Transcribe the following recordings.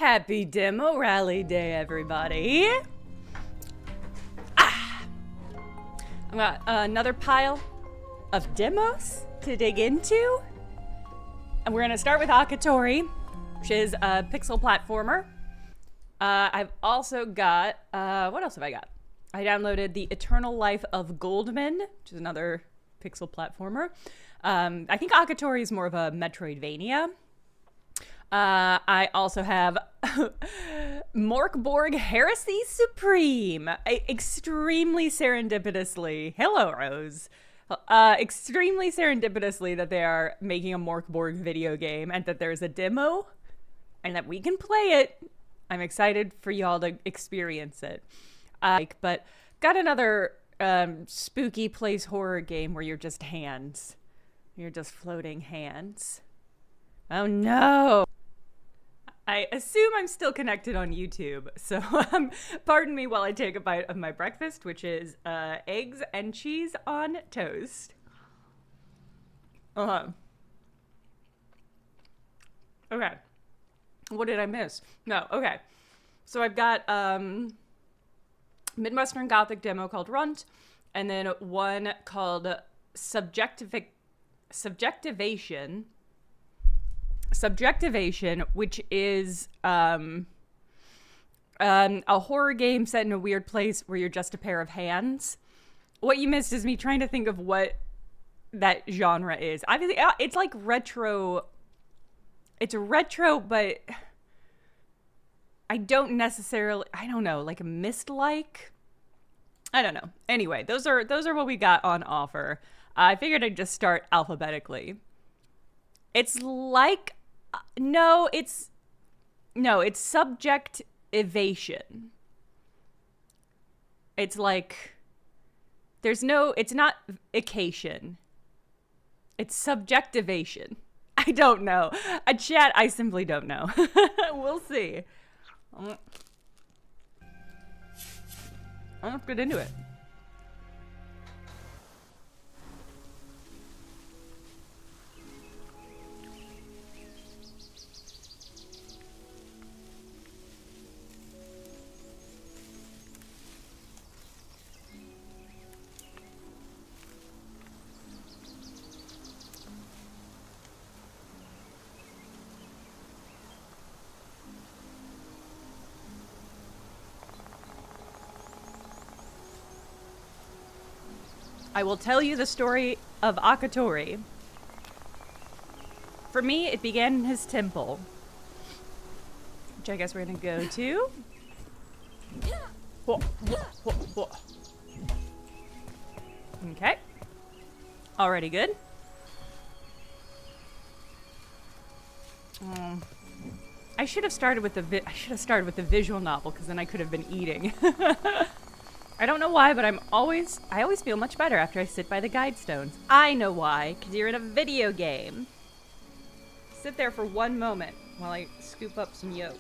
Happy Demo Rally Day, everybody. I've got another pile of demos to dig into. And we're going to start with Akatori, which is a pixel platformer. I've also got, what else have I got? I downloaded The Eternal Life of Goldman, which is another pixel platformer. I think Akatori is more of a Metroidvania. I also have Mork Borg Heresy Supreme. Extremely serendipitously, hello Rose. Extremely serendipitously that they are making a Mork Borg video game and that there's a demo and that we can play it. I'm excited for y'all to experience it. But got another spooky place horror game where you're just hands. You're just floating hands. Oh no! I assume I'm still connected on YouTube, so pardon me while I take a bite of my breakfast, which is eggs and cheese on toast. Okay. What did I miss? No, okay. So I've got Midwestern Gothic demo called RUNT, and then one called Subjectivation, which is a horror game set in a weird place where you're just a pair of hands. What you missed is me trying to think of what that genre is. Obviously, it's like retro. It's retro, but I don't know, like a Myst-like. I don't know. Anyway, those are what we got on offer. I figured I'd just start alphabetically. It's like it's subject evasion. It's like it's not ication. It's subjectivation. I don't know. Chat, I simply don't know. We'll see. Let's get into it. I will tell you the story of Akatori. For me, it began in his temple, which I guess we're gonna go to. Okay. Already good. I should have started with the visual novel, because then I could have been eating. I don't know why, but I always feel much better after I sit by the guide stones. I know why, because you're in a video game. Sit there for one moment while I scoop up some yolk.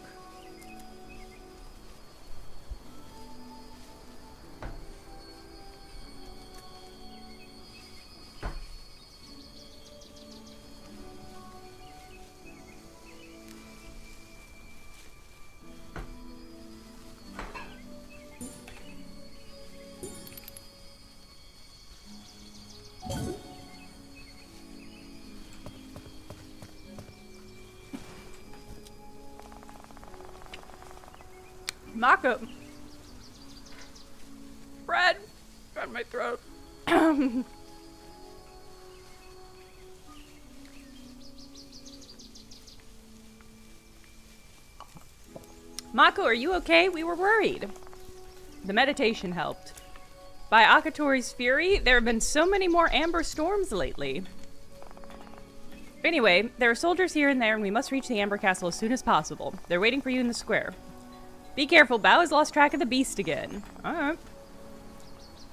Mako. Bread. Got in my throat. Mako, are you okay? We were worried. The meditation helped. By Akatori's fury, there have been so many more amber storms lately. Anyway, there are soldiers here and there, and we must reach the Amber Castle as soon as possible. They're waiting for you in the square. Be careful, Bao has lost track of the beast again. Alright.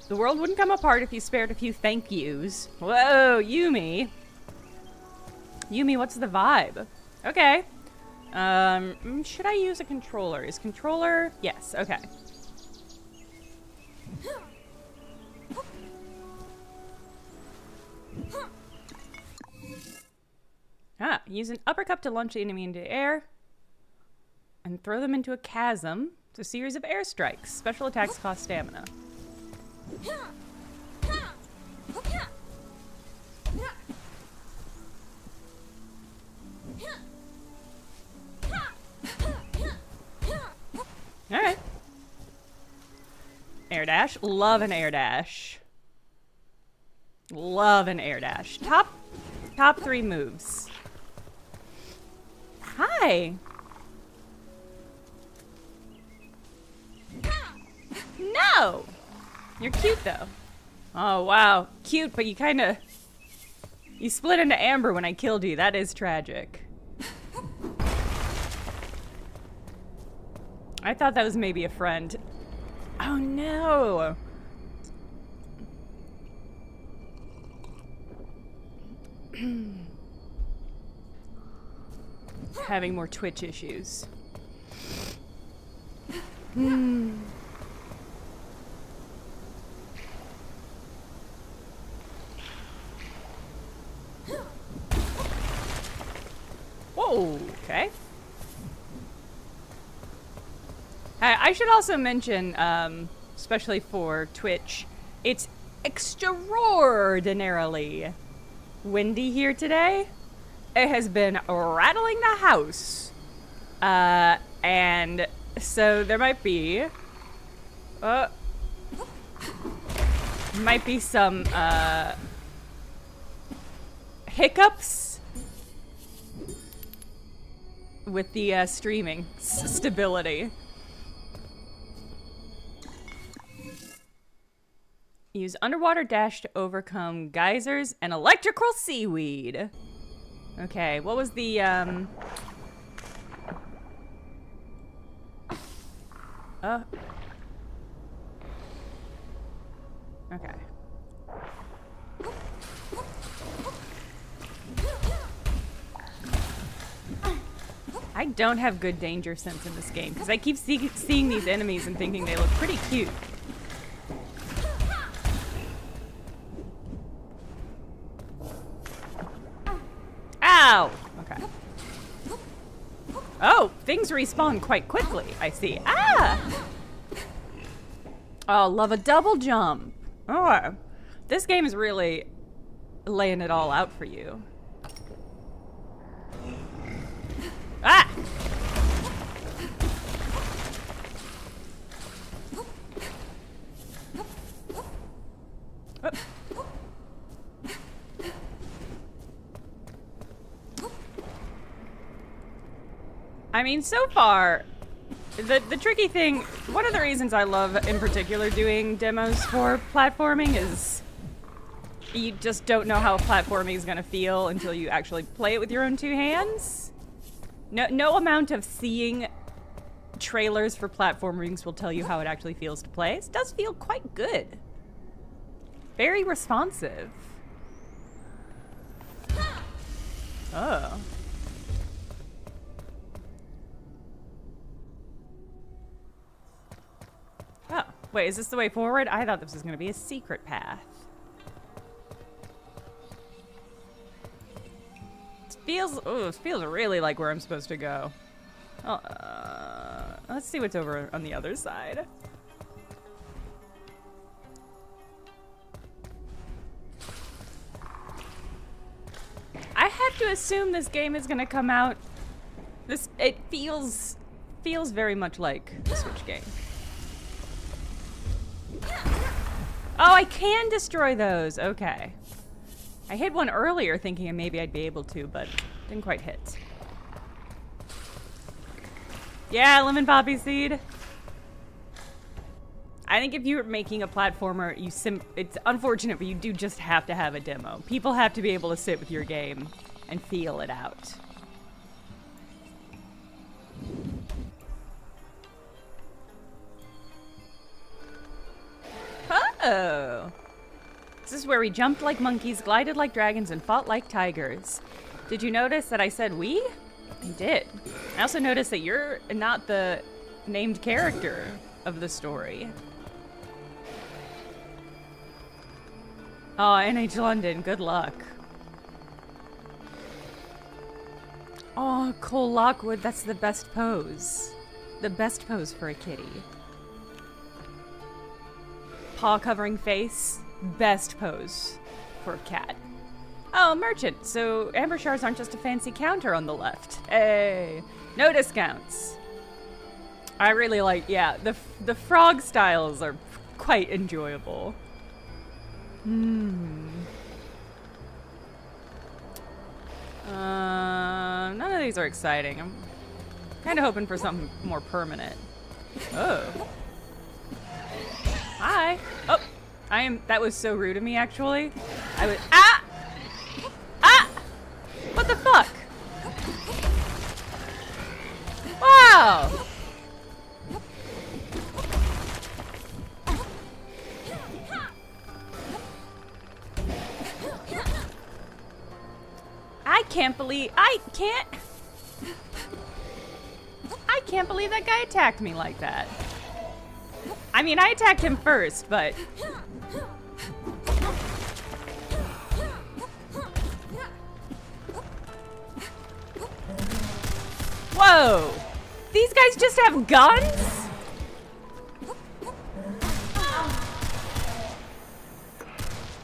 The world wouldn't come apart if you spared a few thank yous. Whoa, Yumi. Yumi, what's the vibe? Okay. Should I use a controller? Is controller? Yes, okay. Use an uppercut to launch the enemy into the air. and throw them into a chasm. It's a series of airstrikes. Special attacks cost stamina. Alright. Air dash. Love an air dash. Love an air dash. Top 3 moves. Hi. No. You're cute though. Oh wow. Cute, but you split into amber when I killed you. That is tragic. I thought that was maybe a friend. Oh no. Having more Twitch issues. Whoa, okay. I should also mention, especially for Twitch, it's extraordinarily windy here today. It has been rattling the house. And so there might be some hiccups with the streaming stability. Use underwater dash to overcome geysers and electrical seaweed. Okay, what was the okay. I don't have good danger sense in this game because I keep seeing these enemies and thinking they look pretty cute. Ow! Okay. Oh, things respawn quite quickly, I see. Ah! Oh, love a double jump. Oh, this game is really laying it all out for you. Ah! Oh. I mean, so far, the tricky thing, one of the reasons I love, in particular, doing demos for platforming is you just don't know how platforming is going to feel until you actually play it with your own 2 hands. No amount of seeing trailers for platformings will tell you how it actually feels to play. It does feel quite good. Very responsive. Oh. Oh, wait, is this the way forward? I thought this was going to be a secret path. It feels really like where I'm supposed to go. Oh, let's see what's over on the other side. I have to assume this game is going to come out. It feels very much like a Switch game. Oh, I can destroy those. Okay. I hit one earlier thinking maybe I'd be able to, but didn't quite hit. Yeah, lemon poppy seed. I think if you're making a platformer, it's unfortunate, but you do just have to have a demo. People have to be able to sit with your game and feel it out. Oh. This is where we jumped like monkeys, glided like dragons, and fought like tigers. Did you notice that I said we? I did. I also noticed that you're not the named character of the story. Oh, NH London, good luck. Oh, Cole Lockwood, that's the best pose. The best pose for a kitty. Paw covering face. Best pose for a cat. Oh, merchant. So amber shards aren't just a fancy counter on the left. Hey, no discounts. I really like, yeah, the frog styles are quite enjoyable. None of these are exciting. I'm kind of hoping for something more permanent. Oh. Hi. Oh, that was so rude of me, actually. Ah! Ah! What the fuck? Wow! I can't believe that guy attacked me like that. I mean, I attacked him first, but... Whoa! These guys just have guns?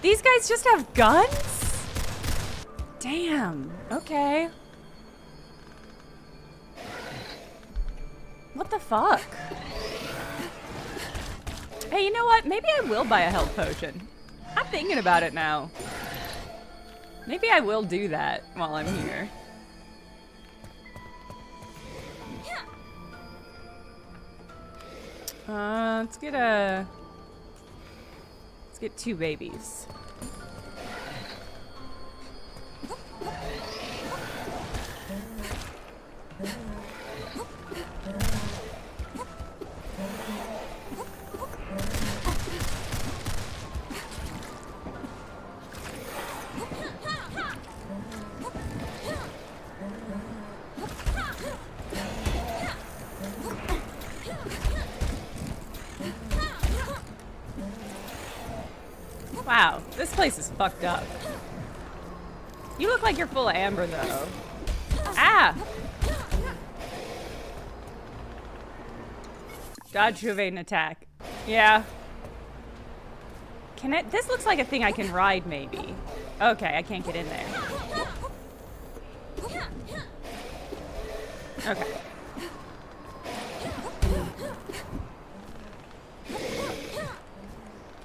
These guys just have guns? Damn. Okay. What the fuck? Hey, you know what? Maybe I will buy a health potion. I'm thinking about it now. Maybe I will do that while I'm here. Let's get 2 babies. Wow, this place is fucked up. You look like you're full of amber, though. Ah! Dodge to evade an attack. Yeah. Can it? This looks like a thing I can ride, maybe. Okay, I can't get in there. Okay.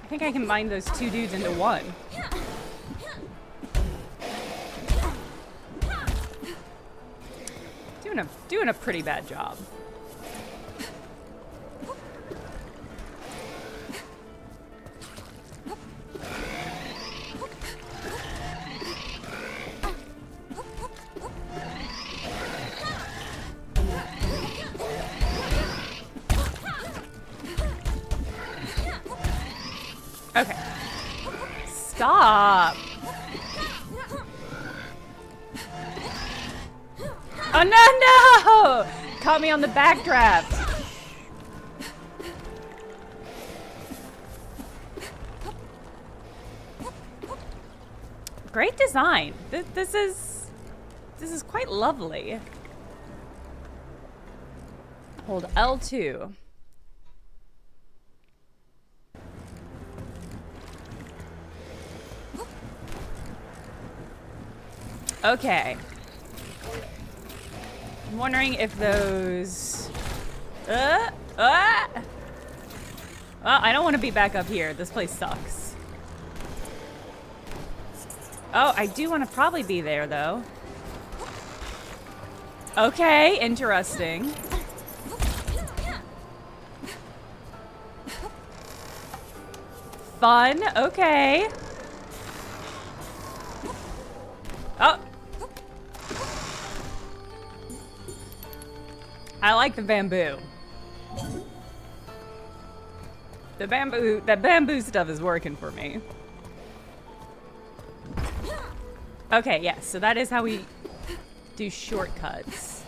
I think I can bind those 2 dudes into one. Doing a pretty bad job. Okay. Stop. Oh, no! Caught me on the backdraft. Great design. This is quite lovely. Hold L2. Okay. I'm wondering if those... Well, I don't want to be back up here. This place sucks. Oh, I do want to probably be there, though. Okay, interesting. Fun, okay. Oh. I like the bamboo. That bamboo stuff is working for me. Okay, yes, so that is how we do shortcuts.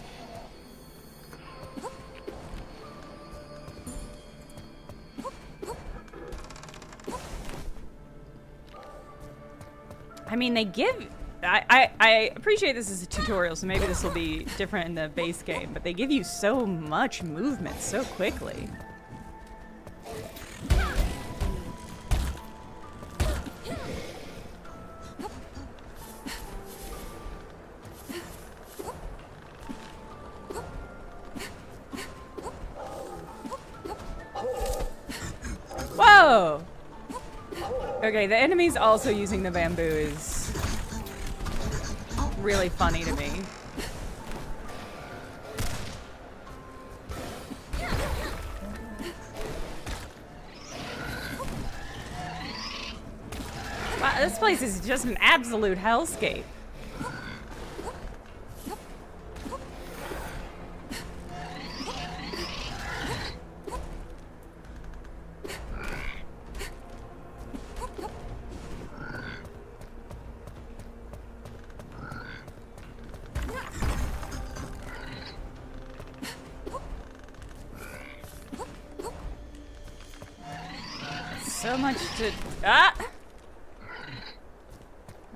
I mean, they give I appreciate this as a tutorial, so maybe this will be different in the base game, but they give you so much movement so quickly. Whoa! Okay, the enemies also using the bamboo is really funny to me. Wow, this place is just an absolute hellscape. So much to... Ah!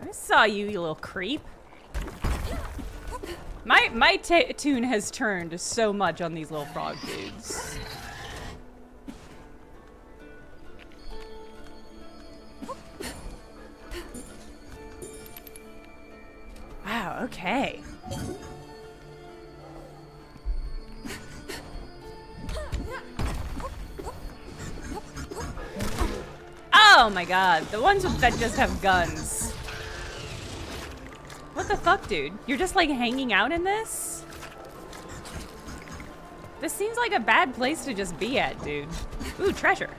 I saw you, you little creep. My tune has turned so much on these little frog dudes. Wow, okay. Oh my god, the ones that just have guns. What the fuck, dude? You're just like hanging out in this? This seems like a bad place to just be at, dude. Ooh, treasure.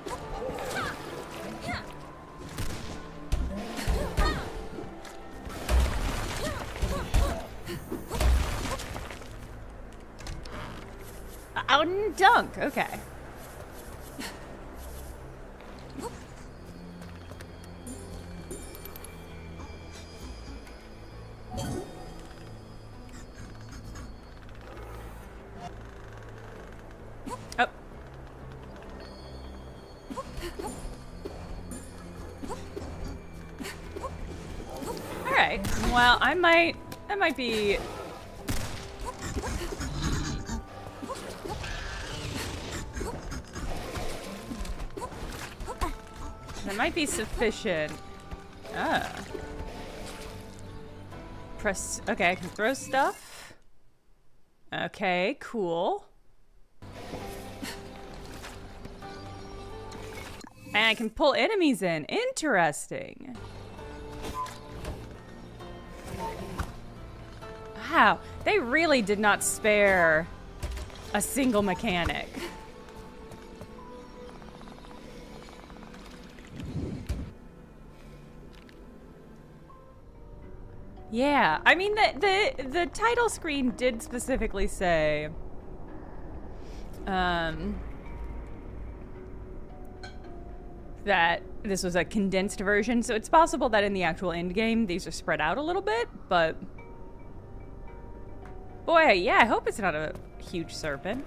Out and dunk, okay. Oh. All right. Well, I might be. That might be sufficient. Ah. Press. Okay, I can throw stuff. Okay, cool. And I can pull enemies in. Interesting. Wow, they really did not spare a single mechanic. Yeah, I mean the title screen did specifically say that this was a condensed version, so it's possible that in the actual end game these are spread out a little bit, but boy, yeah, I hope it's not a huge serpent.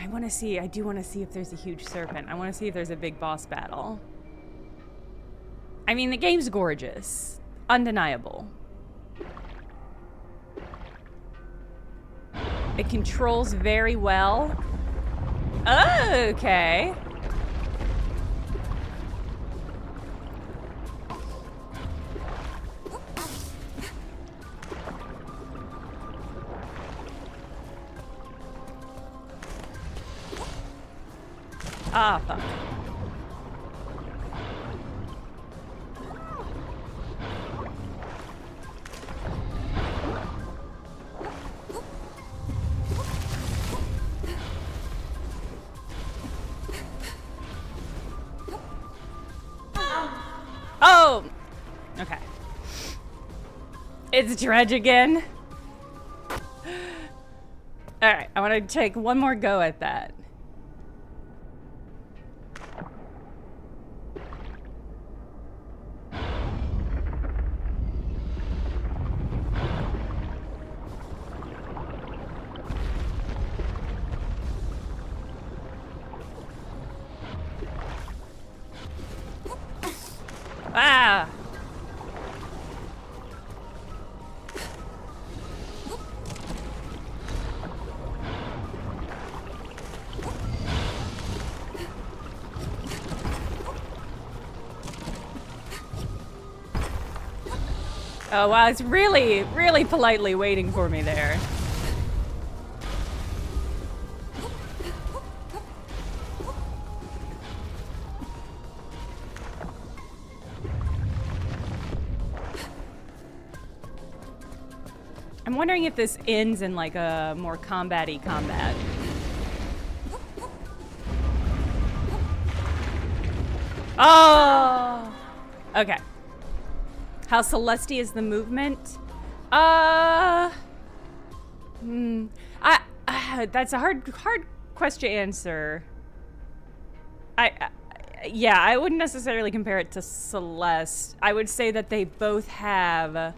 I do want to see if there's a huge serpent. I want to see if there's a big boss battle. I mean, the game's gorgeous. Undeniable. It controls very well. Okay. Ah, fuck. Oh! Okay. It's Dredge again. Alright, I want to take one more go at that. Oh, wow, it's really, really politely waiting for me there. I'm wondering if this ends in like a more combat-y combat. Oh! Okay. How celesti is the movement? That's a hard question to answer. Yeah, I wouldn't necessarily compare it to Celeste. I would say that they both have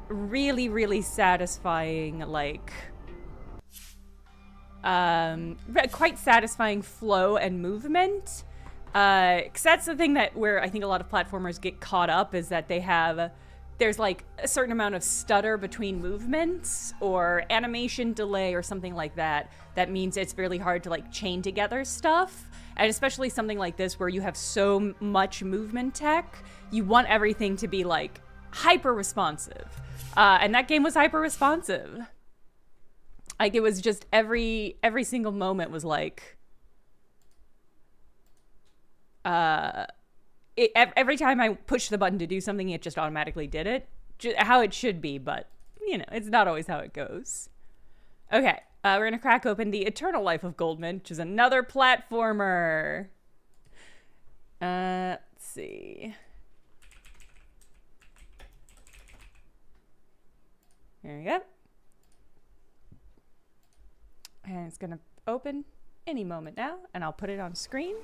really, really satisfying, like, quite satisfying flow and movement. Because that's the thing that where I think a lot of platformers get caught up is that there's like a certain amount of stutter between movements or animation delay or something like that. That means it's really hard to like chain together stuff. And especially something like this where you have so much movement tech, you want everything to be like hyper responsive. And that game was hyper responsive. Like it was just every single moment was like, every time I pushed the button to do something, it just automatically did it. How it should be, but, you know, it's not always how it goes. Okay, we're going to crack open The Eternal Life of Goldman, which is another platformer. Let's see. There we go. And it's going to open any moment now, and I'll put it on screen.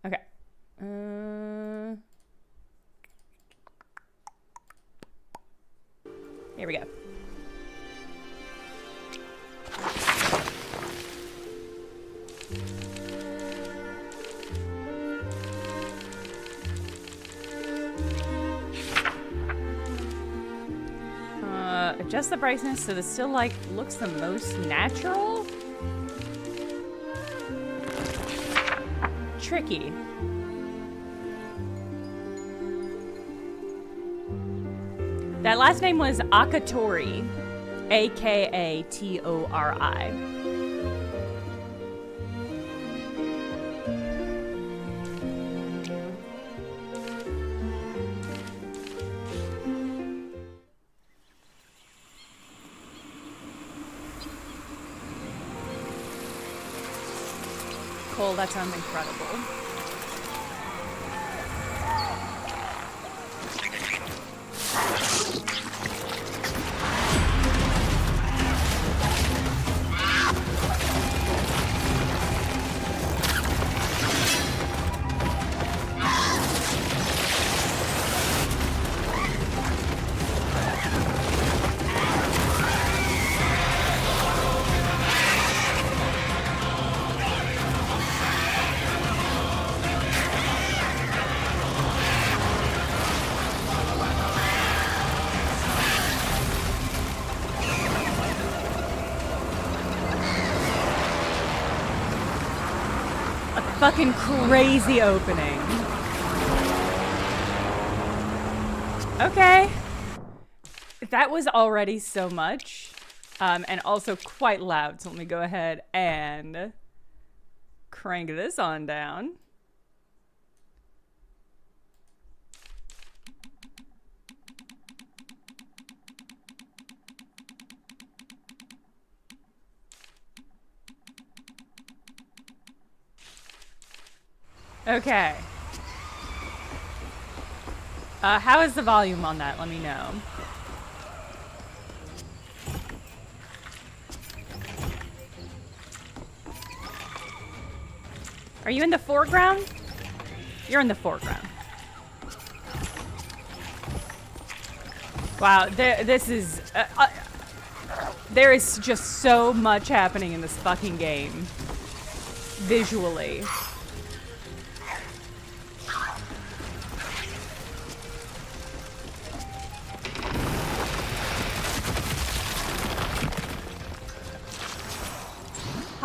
Okay. Here we go. Adjust the brightness so this still like looks the most natural. Tricky. That last name was Akatori, A-K-A-T-O-R-I. Cole, that sounds incredible. Fucking crazy opening. Okay. That was already so much. And also quite loud. So let me go ahead and crank this on down. Okay. How is the volume on that? Let me know. Are you in the foreground? You're in the foreground. Wow, this is... there is just so much happening in this fucking game. Visually.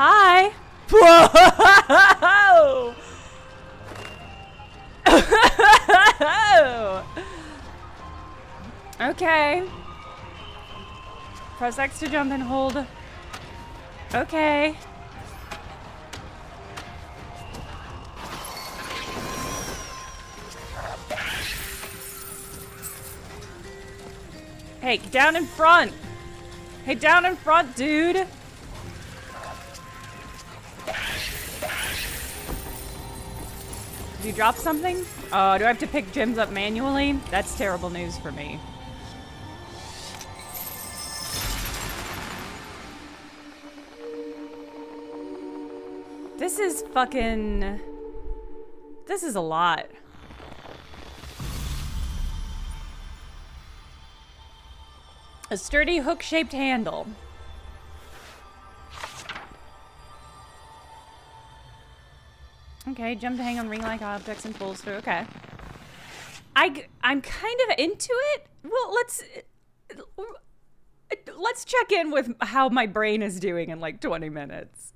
Hi. Whoa! Oh! Okay. Press X to jump and hold. Okay. Hey, down in front! Hey, down in front, dude! Did you drop something? Oh, do I have to pick gems up manually? That's terrible news for me. This is fucking... This is a lot. A sturdy hook-shaped handle. Okay, jump to hang on ring-like objects and pulls through. Okay. I'm kind of into it. Well, let's check in with how my brain is doing in like 20 minutes.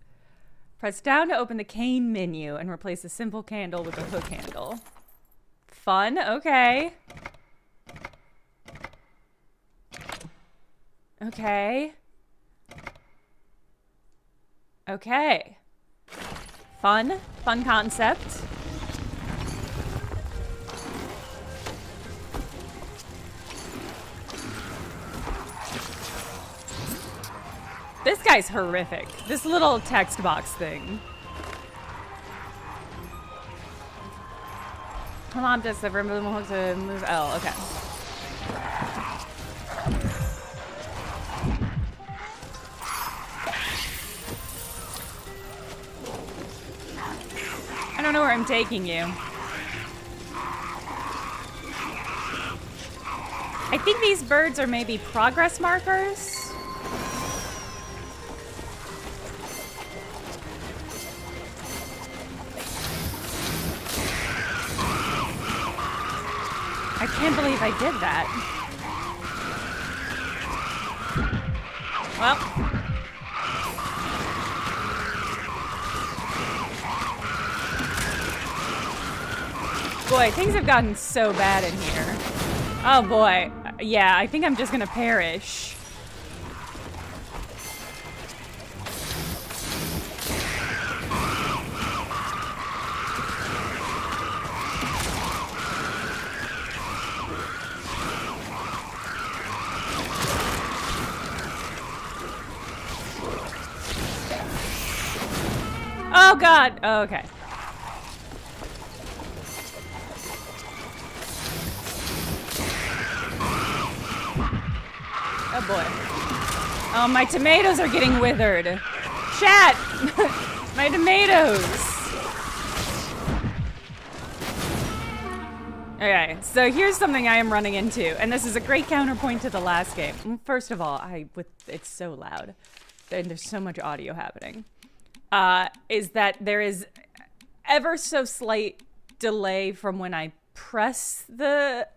Press down to open the cane menu and replace a simple candle with a hook handle. Fun. Okay. Okay. Okay. Fun. Fun concept. This guy's horrific. This little text box thing. Hold on, just remove the hook to move L. Okay. I don't know where I'm taking you. I think these birds are maybe progress markers. I can't believe I did that. Well. Boy, things have gotten so bad in here. Oh boy. Yeah, I think I'm just gonna perish. Oh god! Oh, okay. Oh boy. Oh, my tomatoes are getting withered. Chat! My tomatoes! Okay, so here's something I am running into, and this is a great counterpoint to the last game. First of all, it's so loud, and there's so much audio happening. Is that there is ever so slight delay from when I press the,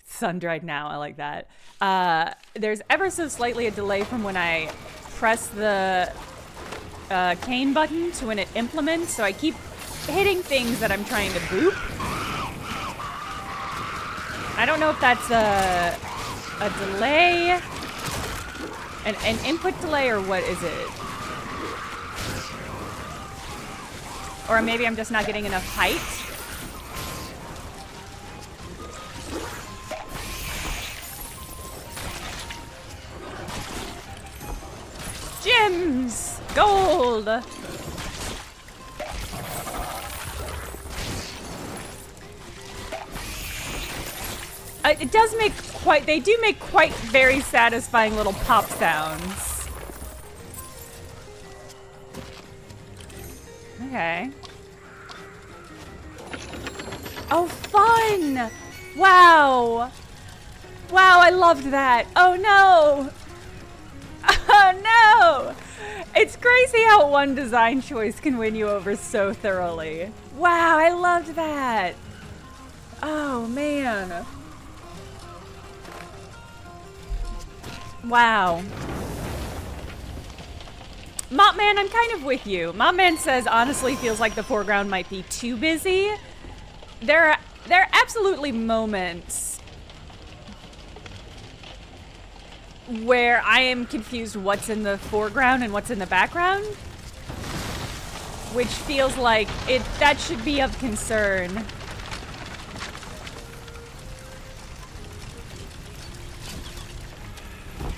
sun-dried now, I like that. There's ever so slightly a delay from when I press the cane button to when it implements, so I keep hitting things that I'm trying to boop. I don't know if that's a delay, an input delay, or what is it? Or maybe I'm just not getting enough height. Gems! Gold! It does make they do make quite very satisfying little pop sounds. Okay. Oh, fun! Wow! Wow, I loved that. Oh no! Oh no! It's crazy how one design choice can win you over so thoroughly. Wow, I loved that. Oh man. Wow. Mopman, I'm kind of with you. Mopman says, honestly, feels like the foreground might be too busy. There there are absolutely moments where I am confused what's in the foreground and what's in the background, which feels like that should be of concern.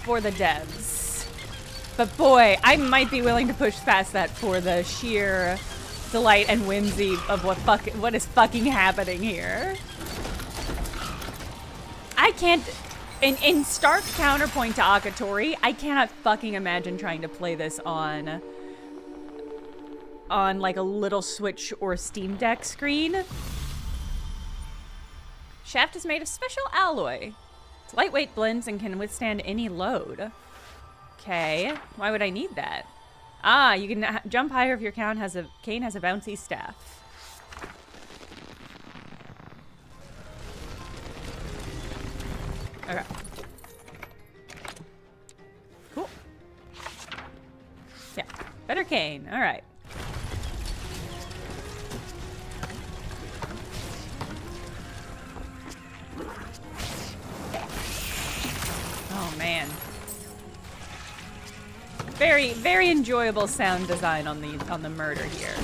For the devs. But boy, I might be willing to push past that for the sheer delight and whimsy of what is fucking happening here. I can't... In stark counterpoint to Akatori, I cannot fucking imagine trying to play this on like a little Switch or Steam Deck screen. Shaft is made of special alloy. It's lightweight, blends, and can withstand any load. Okay, why would I need that? Ah, you can jump higher if your cane has a bouncy staff. Okay. Cool. Yeah, better cane. All right. Oh man. Very, very enjoyable sound design on the murder here.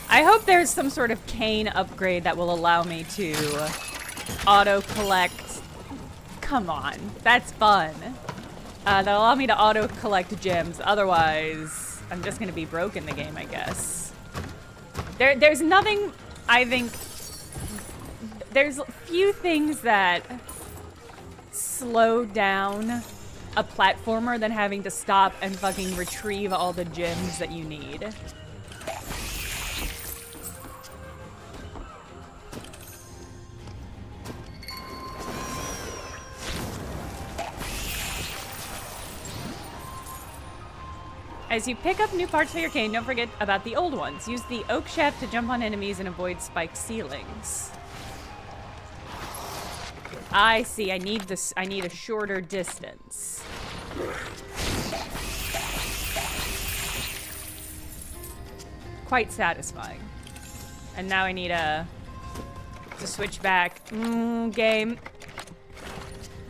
I hope there's some sort of cane upgrade that will allow me to auto-collect... Come on, that's fun. That'll allow me to auto-collect gems. Otherwise, I'm just gonna be broke in the game, I guess. There's nothing, I think... There's few things that slow down a platformer than having to stop and fucking retrieve all the gems that you need. As you pick up new parts for your cane, don't forget about the old ones. Use the oak shaft to jump on enemies and avoid spiked ceilings. I see. I need this. I need a shorter distance. Quite satisfying. And now I need to switch back. Game.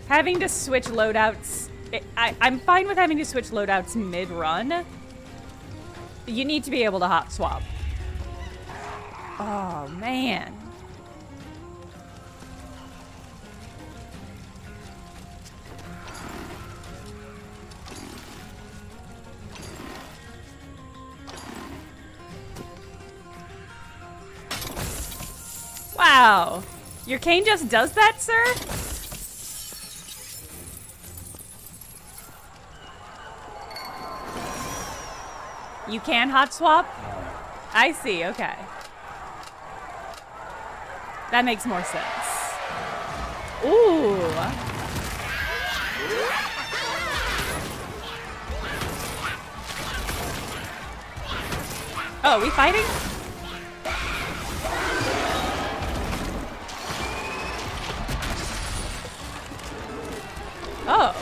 Having to switch loadouts. I'm fine with having to switch loadouts mid-run. You need to be able to hot swap. Oh, man. Wow. Your cane just does that, sir? You can hot swap? I see, okay. That makes more sense. Ooh. Oh, are we fighting? Oh.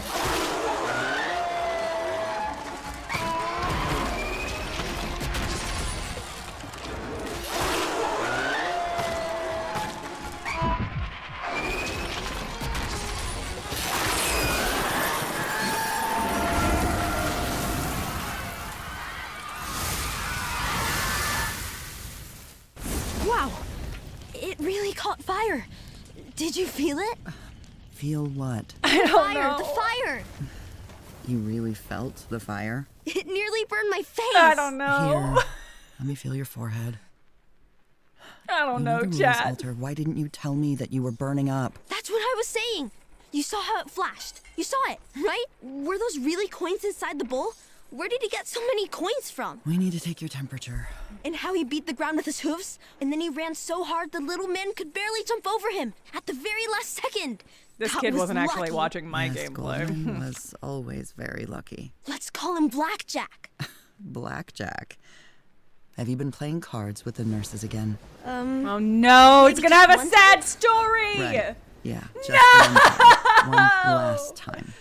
Wow. It really caught fire. Did you feel it? Feel what? I don't know. The fire! You really felt the fire? It nearly burned my face! I don't know. Here, let me feel your forehead. I don't know, The rules, chat. Alter. Why didn't you tell me that you were burning up? That's what I was saying! You saw how it flashed. You saw it, right? Were those really coins inside the bowl? Where did he get so many coins from? We need to take your temperature. And how he beat the ground with his hooves? And then he ran so hard the little man could barely jump over him at the very last second. This That kid was wasn't actually lucky. watching my Yes, gameplay. Goldman was always very lucky. Let's call him Blackjack. Blackjack. Have you been playing cards with the nurses again? Oh no, it's Maybe gonna have a just one sad story! Right. Yeah, just one time. One last time.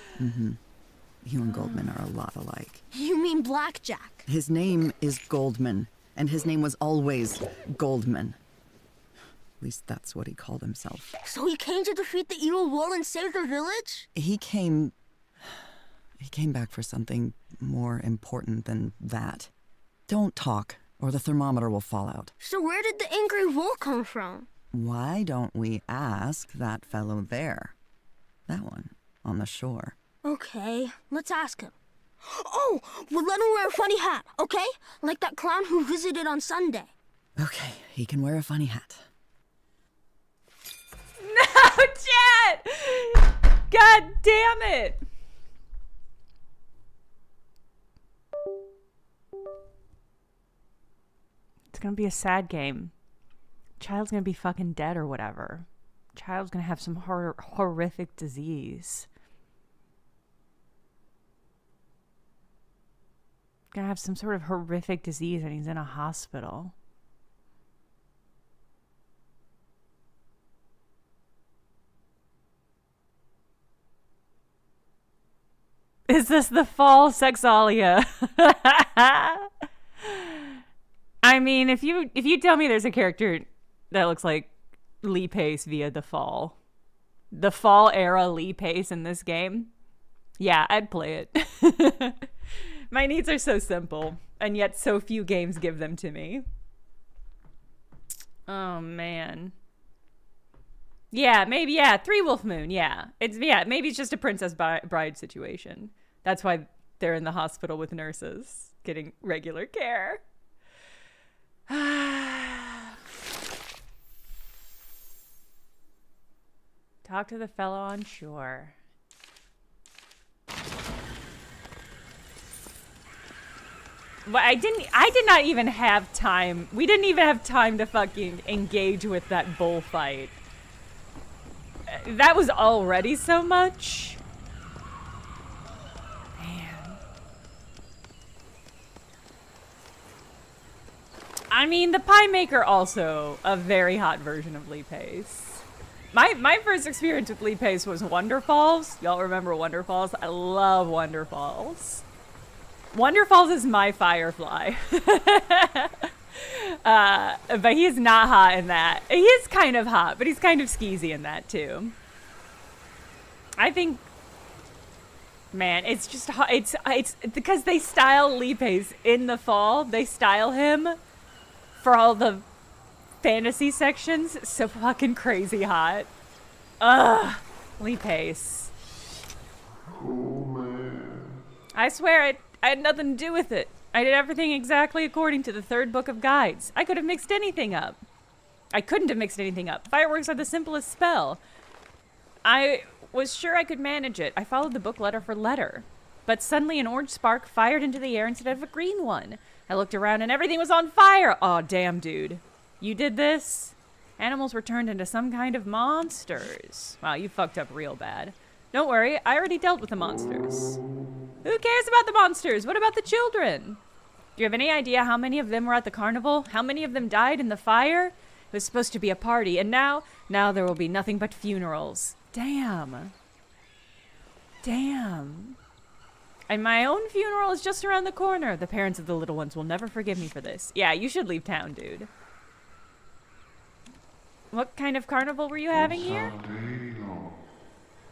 You and Goldman are a lot alike. You mean Blackjack? His name is Goldman, and his name was always Goldman. At least that's what he called himself. So he came to defeat the evil wall and save the village? He came back for something more important than that. Don't talk, or the thermometer will fall out. So where did the angry wall come from? Why don't we ask that fellow there? That one, on the shore. Okay, let's ask him. Oh, we'll let him wear a funny hat, okay? Like that clown who visited on Sunday. Okay, he can wear a funny hat. No, Chad! God damn it! It's gonna be a sad game. Child's gonna be fucking dead or whatever. Child's gonna have some horrific disease. Gonna have some sort of horrific disease and he's in a hospital. Is this the fall sexalia? I mean, if you tell me there's a character that looks like Lee Pace via the fall era Lee Pace in this game, yeah, I'd play it. My needs are so simple, and yet so few games give them to me. Oh man. Yeah, maybe, yeah, 3 Wolf Moon, yeah. Maybe it's just a Princess Bride situation. That's why they're in the hospital with nurses, getting regular care. Talk to the fellow on shore. But I did not even have time. We didn't even have time to fucking engage with that bullfight. That was already so much. Man. I mean, the Pie Maker also a very hot version of Lee Pace. My first experience with Lee Pace was Wonderfalls. Y'all remember Wonderfalls? I love Wonderfalls. Wonderfalls is my Firefly. But he's not hot in that. He is kind of hot, but he's kind of skeezy in that too. I think, man, it's just hot. It's because they style Lee Pace in the fall. They style him for all the fantasy sections. So fucking crazy hot. Ugh, Lee Pace. Oh man. I swear I had nothing to do with it. I did everything exactly according to the 3rd book of guides. I could have mixed anything up. I couldn't have mixed anything up. Fireworks are the simplest spell. I was sure I could manage it. I followed the book letter for letter. But suddenly an orange spark fired into the air instead of a green one. I looked around and everything was on fire. Aw, damn, dude. You did this? Animals were turned into some kind of monsters. Wow, you fucked up real bad. Don't worry, I already dealt with the monsters. Who cares about the monsters? What about the children? Do you have any idea how many of them were at the carnival? How many of them died in the fire? It was supposed to be a party, and now there will be nothing but funerals. Damn. Damn. And my own funeral is just around the corner. The parents of the little ones will never forgive me for this. Yeah, you should leave town, dude. What kind of carnival were you having here?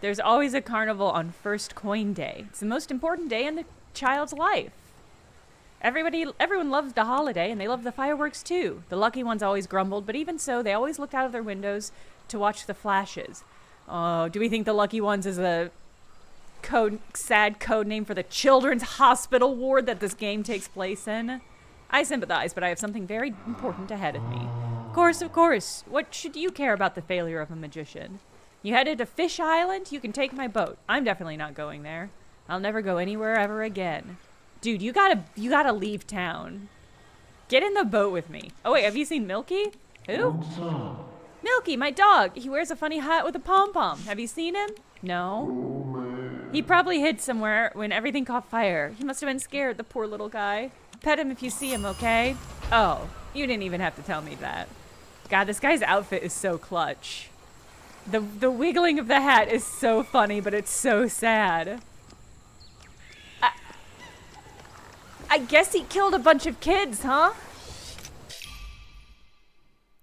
There's always a carnival on first coin day. It's the most important day in the child's life. Everyone loves the holiday, and they love the fireworks too. The lucky ones always grumbled, but even so, they always looked out of their windows to watch the flashes. Oh, do we think the lucky ones is a sad code name for the children's hospital ward that this game takes place in? I sympathize, but I have something very important ahead of me. Of course. What should you care about the failure of a magician? You headed to Fish Island? You can take my boat. I'm definitely not going there. I'll never go anywhere ever again. Dude, you gotta leave town. Get in the boat with me. Oh wait, have you seen Milky? Who? Milky, my dog. He wears a funny hat with a pom-pom. Have you seen him? No. He probably hid somewhere when everything caught fire. He must have been scared, the poor little guy. Pet him if you see him, okay? Oh, you didn't even have to tell me that. God, this guy's outfit is so clutch. The wiggling of the hat is so funny, but it's so sad. I guess he killed a bunch of kids, huh?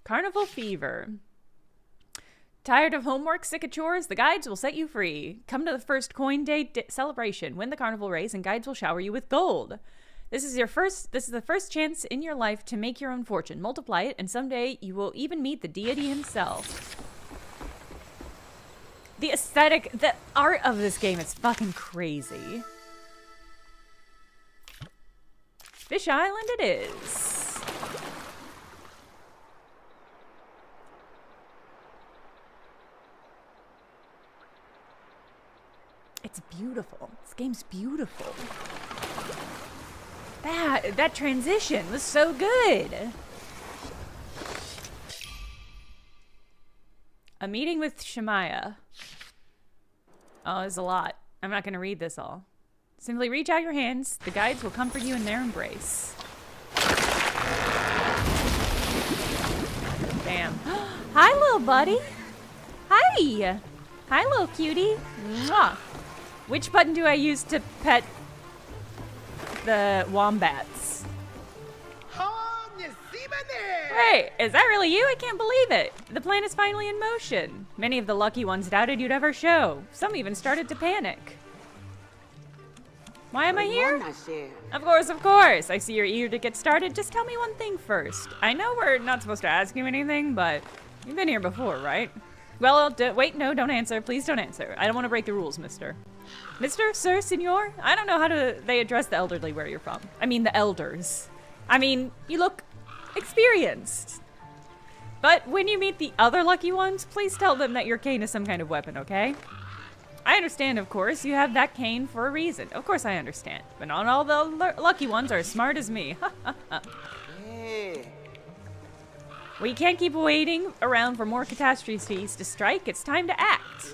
Carnival fever. Tired of homework, sick of chores? The guides will set you free. Come to the first coin day celebration. Win the carnival race and guides will shower you with gold. This is the first chance in your life to make your own fortune. Multiply it and someday you will even meet the deity himself. The aesthetic, the art of this game is fucking crazy. Fish Island it is. It's beautiful. This game's beautiful. That transition was so good. A meeting with Shemaiah. Oh, there's a lot. I'm not going to read this all. Simply reach out your hands. The guides will comfort you in their embrace. Damn. Hi, little buddy. Hi. Hi, little cutie. Mwah. Which button do I use to pet the wombats? Hey, is that really you? I can't believe it. The plan is finally in motion. Many of the lucky ones doubted you'd ever show. Some even started to panic. Why am I here? Of course. I see you're eager to get started. Just tell me one thing first. I know we're not supposed to ask you anything, but you've been here before, right? Well, wait, no, don't answer. Please don't answer. I don't want to break the rules, mister. Mister, sir, senor? I don't know how they address the elderly where you're from. I mean, the elders. I mean, you look experienced. But when you meet the other lucky ones, please tell them that your cane is some kind of weapon, okay? I understand, of course. You have that cane for a reason. Of course I understand. But not all the lucky ones are as smart as me. We can't keep waiting around for more catastrophes to strike. It's time to act.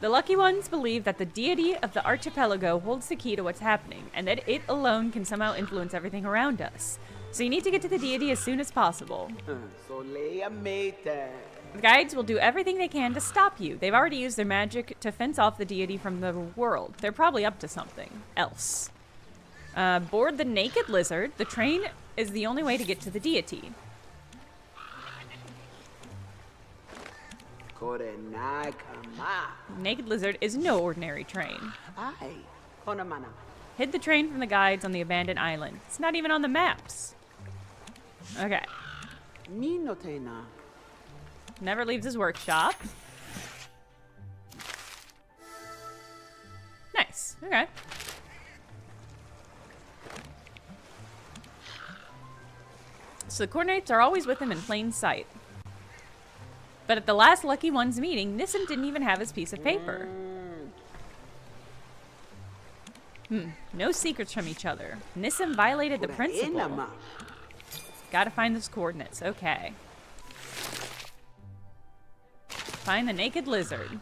The lucky ones believe that the deity of the archipelago holds the key to what's happening, and that it alone can somehow influence everything around us. So you need to get to the deity as soon as possible. The guides will do everything they can to stop you. They've already used their magic to fence off the deity from the world. They're probably up to something else. Board the Naked Lizard. The train is the only way to get to the deity. Naked Lizard is no ordinary train. Hid the train from the guides on the abandoned island. It's not even on the maps. Okay. Never leaves his workshop. Nice. Okay. So the coordinates are always with him in plain sight. But at the last Lucky Ones meeting, Nissim didn't even have his piece of paper. No secrets from each other. Nissim violated the principle. Gotta find those coordinates. Okay. Find the Naked Lizard.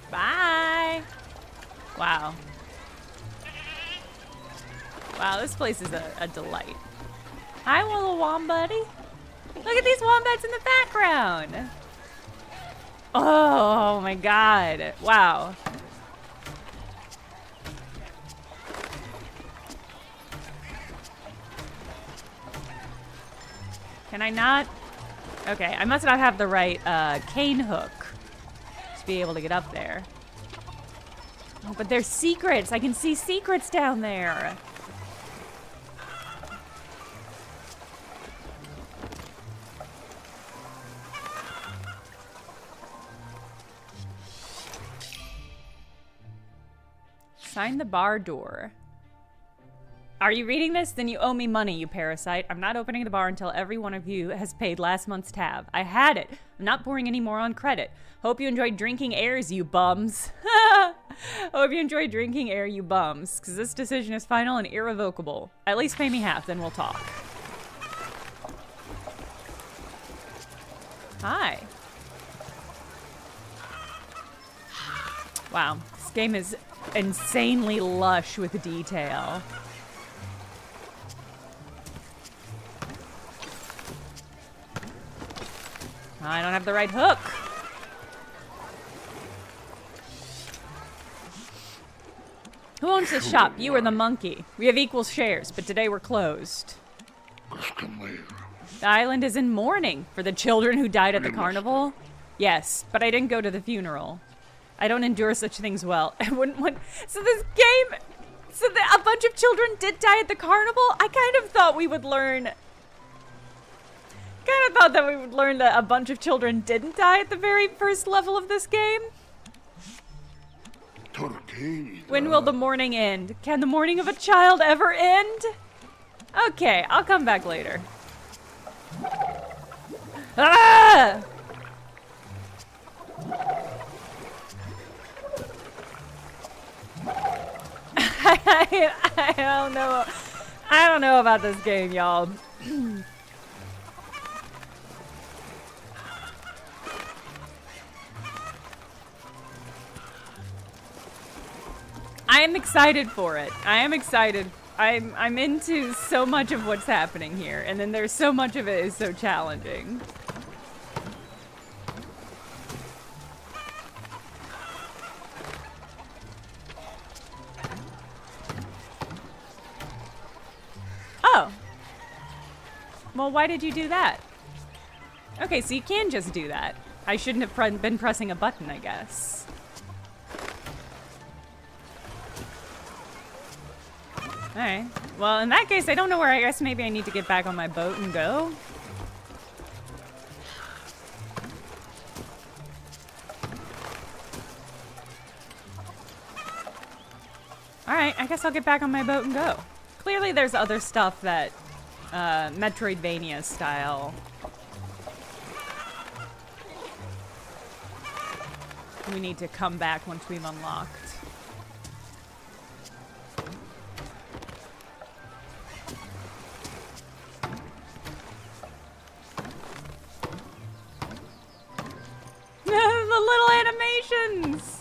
Bye. Wow. Wow, this place is a delight. Hi, little wombuddy. Look at these wombats in the background. Oh my god. Wow. Can I not? Okay, I must not have the right cane hook to be able to get up there. Oh, but there's secrets. I can see secrets down there. Sign the bar door. Are you reading this? Then you owe me money, you parasite. I'm not opening the bar until every one of you has paid last month's tab. I had it. I'm not pouring any more on credit. Hope you enjoyed drinking airs, you bums. Hope you enjoyed drinking air, you bums. Because this decision is final and irrevocable. At least pay me half, then we'll talk. Hi. Wow, this game is insanely lush with detail. I don't have the right hook. Who owns this shop? You or the monkey? We have equal shares, but today we're closed. The island is in mourning for the children who died at the carnival. Yes, but I didn't go to the funeral. I don't endure such things well. I wouldn't want... So this game... So a bunch of children did die at the carnival? I kind of thought we would learn... that a bunch of children didn't die at the very first level of this game. When will the morning end? Can the morning of a child ever end? Okay, I'll come back later. Ah! I don't know. I don't know about this game, y'all. I am excited for it. I am excited. I'm into so much of what's happening here, and then there's so much of it is so challenging. Oh. Well, why did you do that? Okay, so you can just do that. I shouldn't have been pressing a button, I guess. Alright. Well, in that case, I don't know where. I guess maybe I need to get back on my boat and go. Alright, I guess I'll get back on my boat and go. Clearly there's other stuff that, Metroidvania style. We need to come back once we've unlocked. The little animations!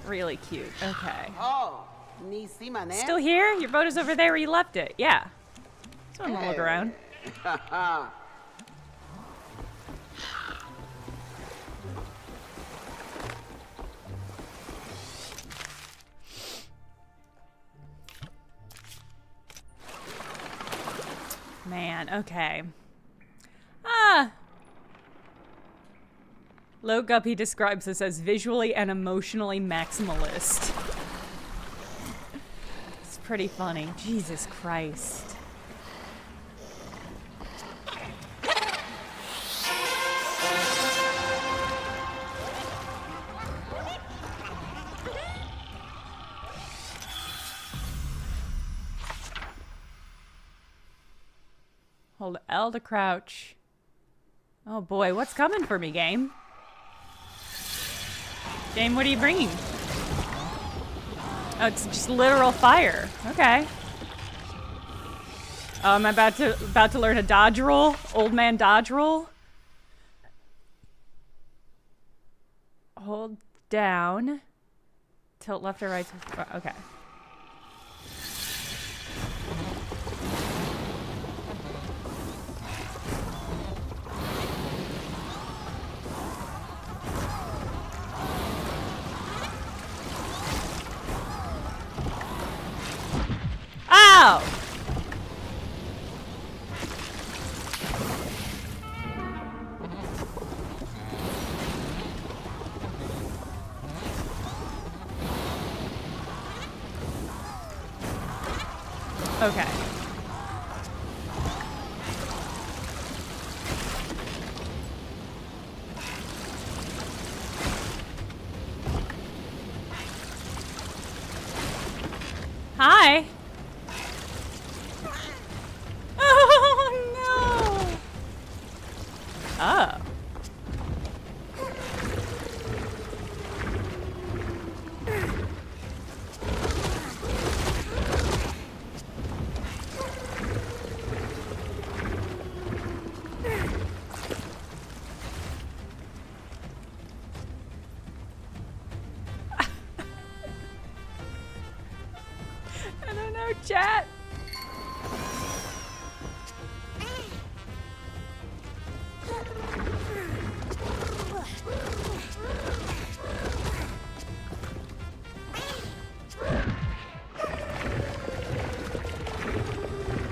Really cute. Okay. Still here? Your boat is over there where you left it. Yeah. So I'm gonna look around. Man, okay. Low Guppy describes this as visually and emotionally maximalist. It's pretty funny. Jesus Christ. Hold L to crouch. Oh boy, what's coming for me, game? Game, what are you bringing? Oh, it's just literal fire. Okay. Oh, I'm about to learn a dodge roll. Old man dodge roll. Hold down. Tilt left or right. Okay. Ow! Okay. Hi. Oh no. Oh.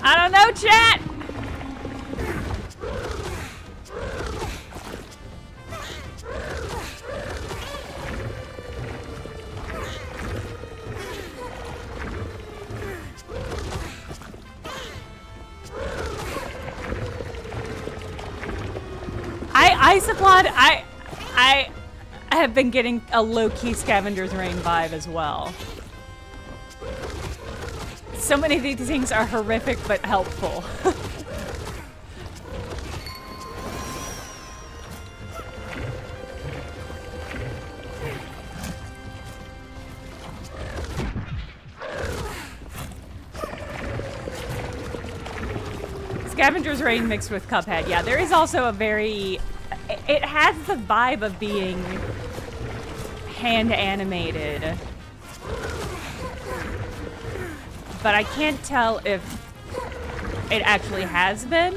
I don't know, chat. Isoplod, I have been getting a low-key Scavenger's Reign vibe as well. So many of these things are horrific but helpful. Scavenger's Reign mixed with Cuphead. Yeah, there is also a very... It has the vibe of being hand animated. But I can't tell if it actually has been.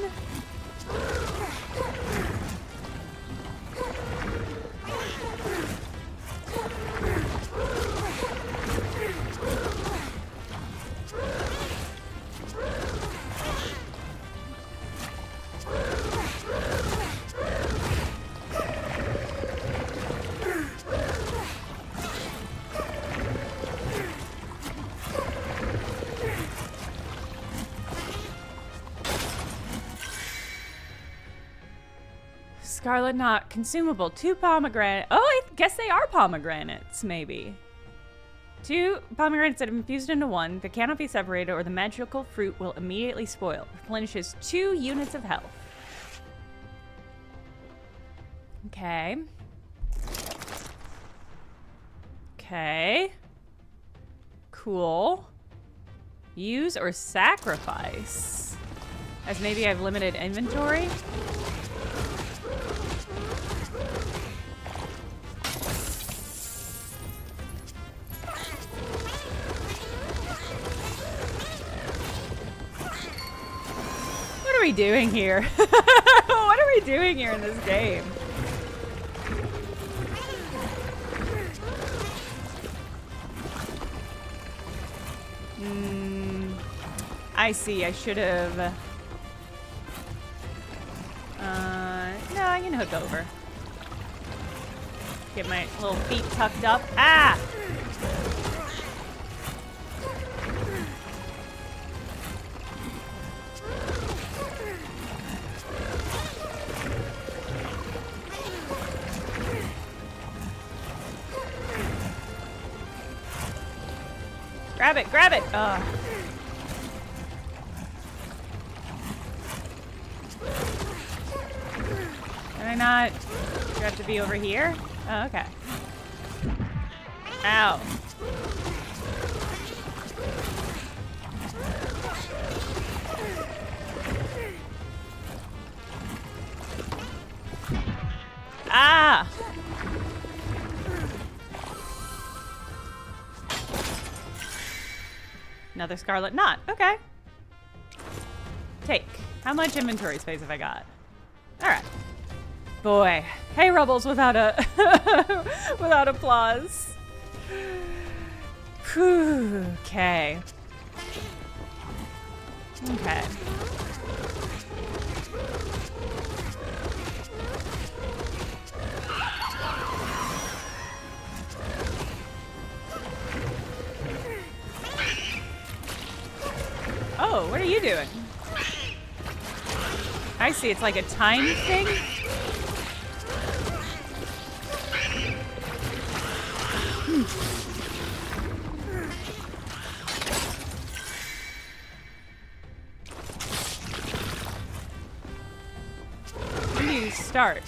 Scarlet not consumable. 2 pomegranate. Oh, I guess they are pomegranates, maybe. 2 pomegranates that have infused into 1. They cannot be separated or the magical fruit will immediately spoil. Replenishes 2 units of health. Okay. Okay. Cool. Use or sacrifice. As maybe I've limited inventory. What are we doing here? What are we doing here in this game? I see. I should have... no, I can hook over. Get my little feet tucked up. Ah! Grab it, grab it! Ugh. Can I not? Do I have to be over here? Oh, okay. Ow. Ah! Another scarlet knot. Okay. Take. How much inventory space have I got? All right. Boy. Hey, Rebels without a without applause. Whew. Okay. Okay. Oh, what are you doing? I see, it's like a time thing. When do you start?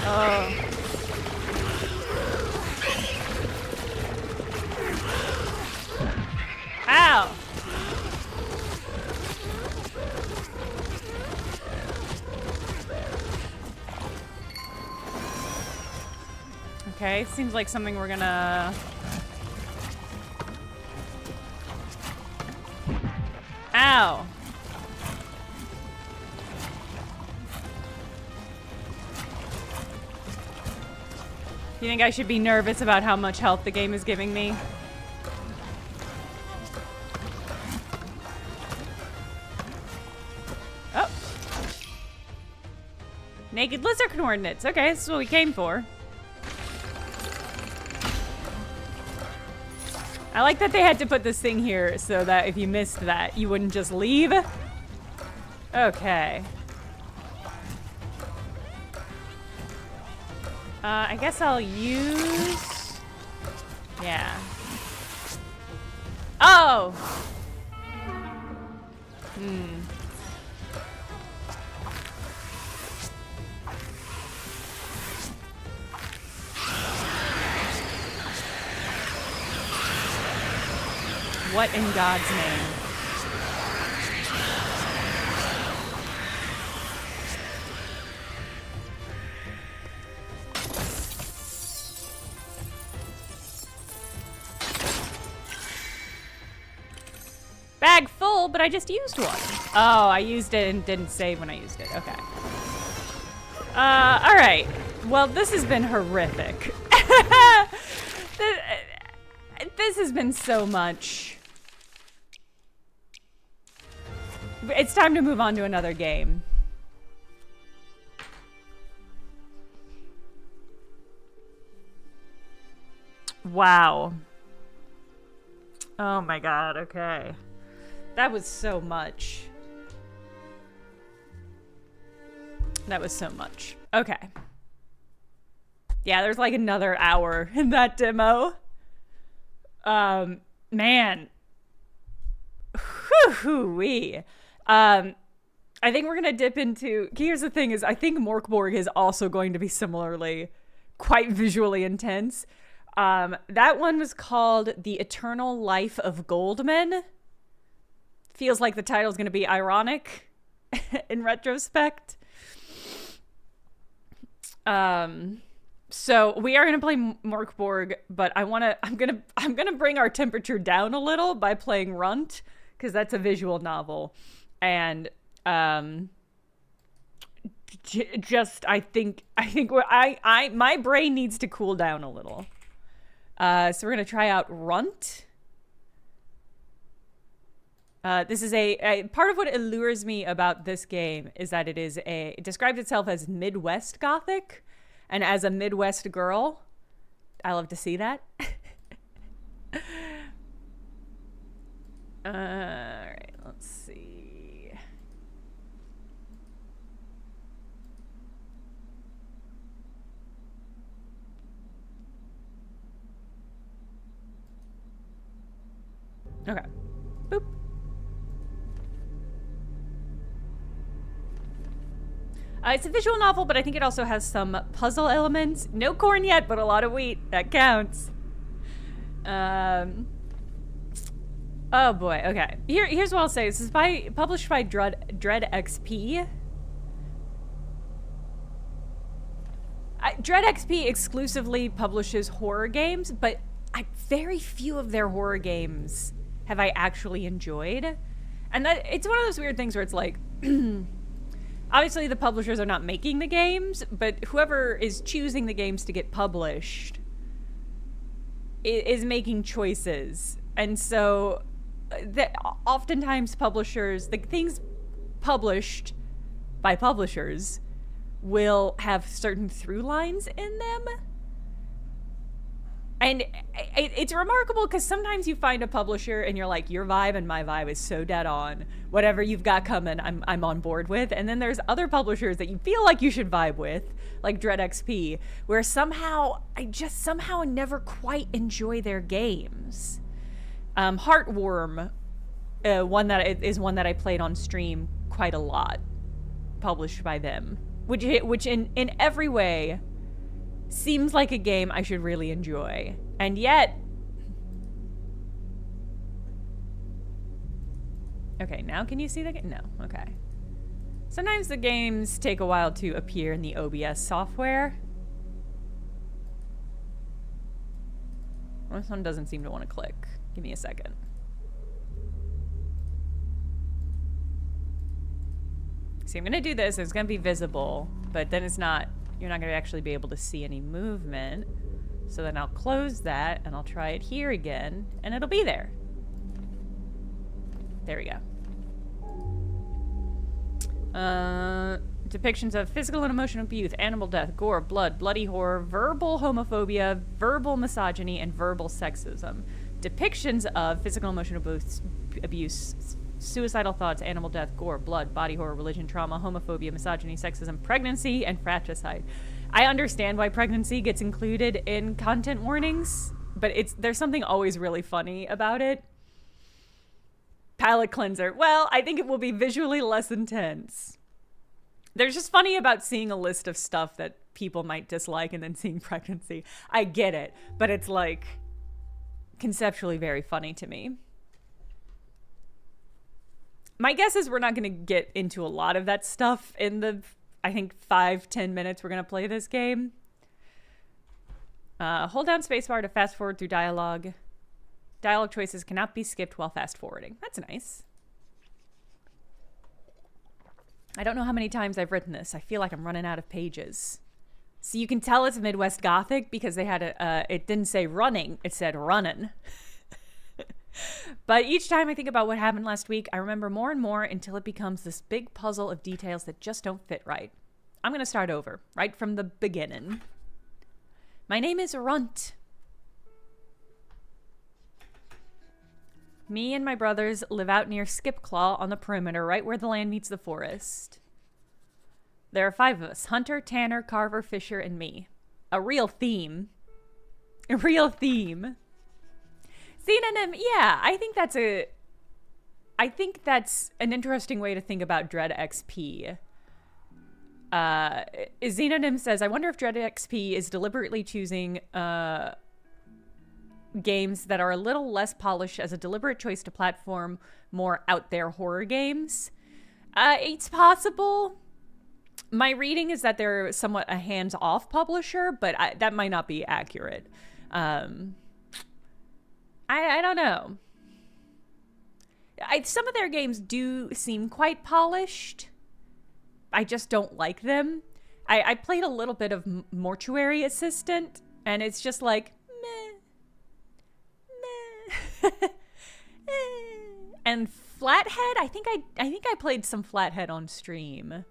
Oh. Ow! Okay, seems like something we're gonna... Ow! Do you think I should be nervous about how much health the game is giving me? Oh. Naked lizard coordinates. Okay, this is what we came for. I like that they had to put this thing here so that if you missed that, you wouldn't just leave. Okay. I guess I'll use... Yeah. Oh! What in God's name? Bag full, but I just used one. Oh, I used it and didn't save when I used it. Okay. All right. Well, this has been horrific. This has been so much. It's time to move on to another game. Wow. Oh my God, okay. That was so much. That was so much. Okay. Yeah, there's like another hour in that demo. Man. Whew-wee. I think we're gonna dip into... Here's the thing is, I think Mork Borg is also going to be similarly quite visually intense. That one was called The Eternal Life of Goldman. Feels like the title's gonna be ironic in retrospect. So we are gonna play Mork Borg, but I'm gonna bring our temperature down a little by playing RUNT, because that's a visual novel. And just I think my brain needs to cool down a little. So we're gonna try out RUNT. This is a part of what allures me about this game is that it describes itself as Midwest Gothic, and as a Midwest girl, I love to see that. All right, let's see. Okay. Boop. It's a visual novel, but I think it also has some puzzle elements. No corn yet, but a lot of wheat. That counts. Oh boy, okay. Here's what I'll say. This is published by Dread XP. Dread XP exclusively publishes horror games, but very few of their horror games have I actually enjoyed. And that it's one of those weird things where it's like... Obviously, the publishers are not making the games, but whoever is choosing the games to get published is making choices. And so, oftentimes publishers, the things published by publishers will have certain through lines in them. And it's remarkable because sometimes you find a publisher and you're like, your vibe and my vibe is so dead on. Whatever you've got coming, I'm on board with. And then there's other publishers that you feel like you should vibe with, like Dread XP, where I just never quite enjoy their games. Heartworm, one that I played on stream quite a lot, published by them, which in every way seems like a game I should really enjoy. And yet... Okay, now can you see the game? No, okay. Sometimes the games take a while to appear in the OBS software. This one doesn't seem to want to click. Give me a second. See, I'm gonna do this. It's gonna be visible, but then it's not... You're not going to actually be able to see any movement. So then I'll close that and I'll try it here again and it'll be there. There we go. Depictions of physical and emotional abuse, animal death, gore, blood, bloody horror, verbal homophobia, verbal misogyny, and verbal sexism. Depictions of physical and emotional abuse, suicidal thoughts, animal death, gore, blood, body horror, religion, trauma, homophobia, misogyny, sexism, pregnancy, and fratricide. I understand why pregnancy gets included in content warnings, but there's something always really funny about it. Palate cleanser. Well, I think it will be visually less intense. There's just funny about seeing a list of stuff that people might dislike and then seeing pregnancy. I get it, but it's like conceptually very funny to me. My guess is we're not going to get into a lot of that stuff in the, I think, 5-10 minutes we're going to play this game. Hold down spacebar to fast forward through dialogue. Dialogue choices cannot be skipped while fast forwarding. That's nice. I don't know how many times I've written this. I feel like I'm running out of pages. So you can tell it's Midwest Gothic because they had it didn't say running, it said runnin'. But each time I think about what happened last week, I remember more and more until it becomes this big puzzle of details that just don't fit right. I'm going to start over, right from the beginning. My name is RUNT. Me and my brothers live out near Skipclaw on the perimeter, right where the land meets the forest. There are 5 of us: Hunter, Tanner, Carver, Fisher, and me. A real theme. A real theme. Xenonym, yeah, I think that's an interesting way to think about Dread XP. Xenonym says, I wonder if Dread XP is deliberately choosing games that are a little less polished as a deliberate choice to platform more out there horror games. It's possible. My reading is that they're somewhat a hands-off publisher, but that might not be accurate. I don't know. Some of their games do seem quite polished. I just don't like them. I played a little bit of Mortuary Assistant, and it's just like, meh. And Flathead, I think I played some Flathead on stream.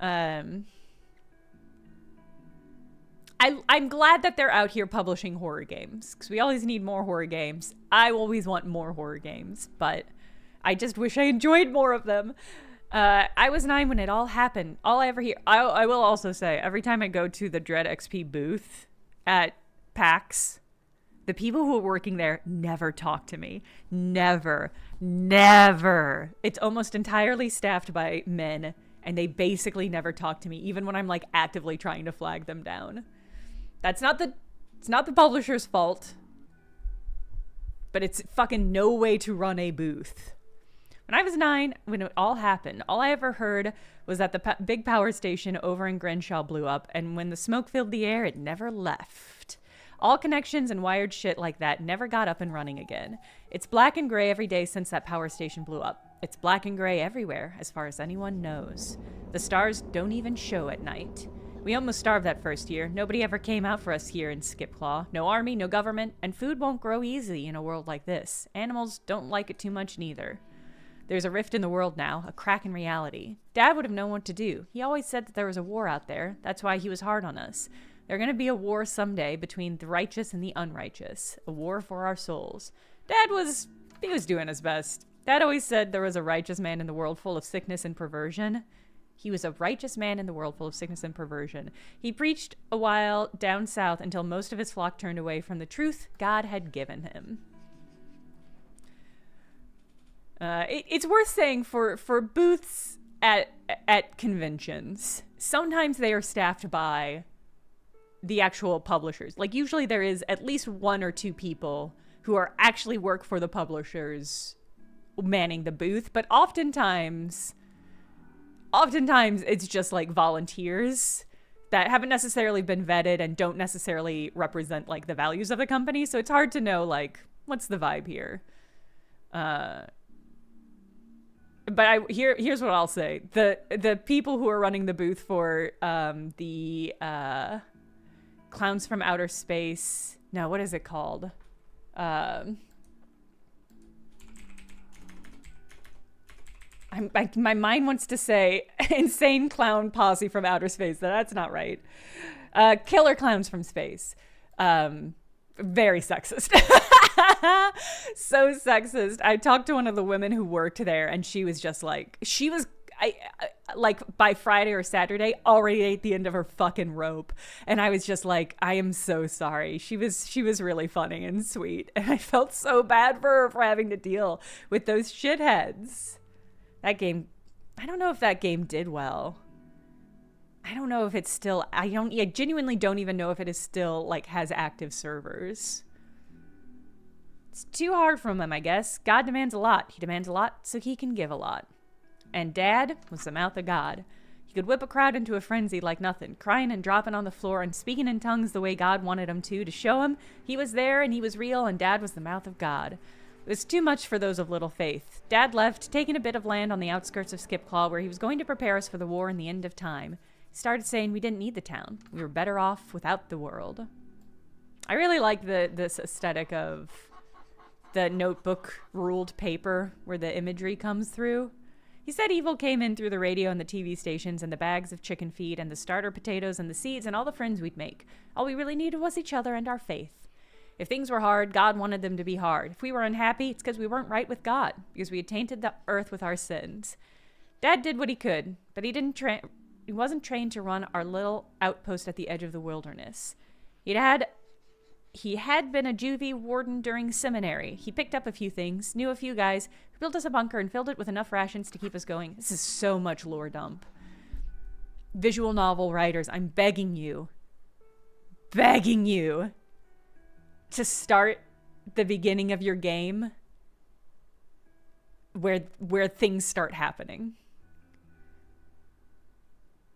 I'm glad that they're out here publishing horror games, because we always need more horror games. I always want more horror games, but I just wish I enjoyed more of them. I was 9 when it all happened. All I ever hear, I will also say, every time I go to the Dread XP booth at PAX, the people who are working there never talk to me. Never. It's almost entirely staffed by men, and they basically never talk to me, even when I'm like actively trying to flag them down. It's not the publisher's fault, but it's fucking no way to run a booth. When I was 9, when it all happened, all I ever heard was that the big power station over in Grenshaw blew up, and when the smoke filled the air, it never left. All connections and wired shit like that never got up and running again. It's black and gray every day since that power station blew up. It's black and gray everywhere, as far as anyone knows. The stars don't even show at night. We almost starved that first year. Nobody ever came out for us here in Skipclaw. No army, no government, and food won't grow easy in a world like this. Animals don't like it too much neither. There's a rift in the world now, a crack in reality. Dad would have known what to do. He always said that there was a war out there. That's why he was hard on us. There's going to be a war someday between the righteous and the unrighteous. A war for our souls. Dad was doing his best. Dad always said there was a righteous man in the world full of sickness and perversion. He was a righteous man in the world full of sickness and perversion. He preached a while down south until most of his flock turned away from the truth God had given him. It's worth saying for booths at conventions, sometimes they are staffed by the actual publishers. Like, usually there is at least 1 or 2 people who are actually work for the publishers manning the booth, but oftentimes it's just like volunteers that haven't necessarily been vetted and don't necessarily represent like the values of the company. So it's hard to know like what's the vibe here. But here's what I'll say: the people who are running the booth for the Clowns from Outer Space. No, what is it called? My mind wants to say Insane Clown Posse from Outer Space. That's not right. Killer Clowns from Space. Very sexist. So sexist. I talked to one of the women who worked there, and she was just like, like by Friday or Saturday already at the end of her fucking rope, and I was just like, I am so sorry. She was really funny and sweet, and I felt so bad for her for having to deal with those shitheads. That game, I don't know if that game did well. I don't know if it's still, I genuinely don't even know if it is still like has active servers. It's too hard for him, I guess. God demands a lot. He demands a lot so he can give a lot. And Dad was the mouth of God. He could whip a crowd into a frenzy like nothing, crying and dropping on the floor and speaking in tongues the way God wanted him to show him he was there and he was real, and Dad was the mouth of God. It was too much for those of little faith. Dad left, taking a bit of land on the outskirts of Skipclaw where he was going to prepare us for the war and the end of time. He started saying we didn't need the town. We were better off without the world. I really like this aesthetic of the notebook ruled paper where the imagery comes through. He said evil came in through the radio and the TV stations and the bags of chicken feed and the starter potatoes and the seeds and all the friends we'd make. All we really needed was each other and our faith. If things were hard, God wanted them to be hard. If we were unhappy, it's because we weren't right with God, because we had tainted the earth with our sins. Dad did what he could, but he wasn't trained to run our little outpost at the edge of the wilderness. He had been a juvie warden during seminary. He picked up a few things, knew a few guys, who built us a bunker and filled it with enough rations to keep us going. This is so much lore dump. Visual novel writers, I'm begging you to start the beginning of your game where things start happening.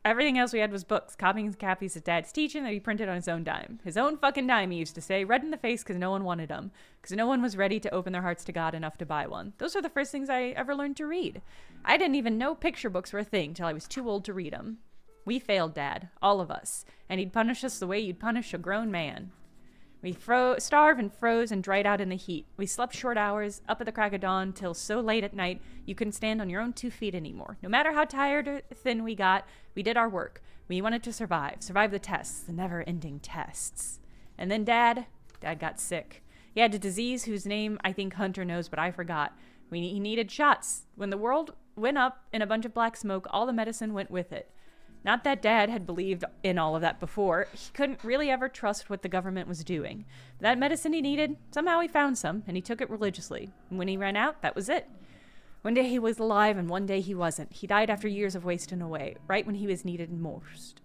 Everything else we had was books, copies and copies of Dad's teaching that he printed on his own dime. His own fucking dime, he used to say, red in the face because no one wanted them, because no one was ready to open their hearts to God enough to buy one. Those are the first things I ever learned to read. I didn't even know picture books were a thing till I was too old to read them. We failed Dad, all of us, and he'd punish us the way you'd punish a grown man. We starved and froze and dried out in the heat. We slept short hours, up at the crack of dawn, till so late at night you couldn't stand on your own 2 feet anymore. No matter how tired or thin we got, we did our work. We wanted to survive the tests, the never-ending tests. And then Dad got sick. He had a disease whose name I think Hunter knows, but I forgot. He needed shots. When the world went up in a bunch of black smoke, all the medicine went with it. Not that Dad had believed in all of that before. He couldn't really ever trust what the government was doing. That medicine he needed, somehow he found some, and he took it religiously. And when he ran out, that was it. One day he was alive, and one day he wasn't. He died after years of wasting away, right when he was needed most.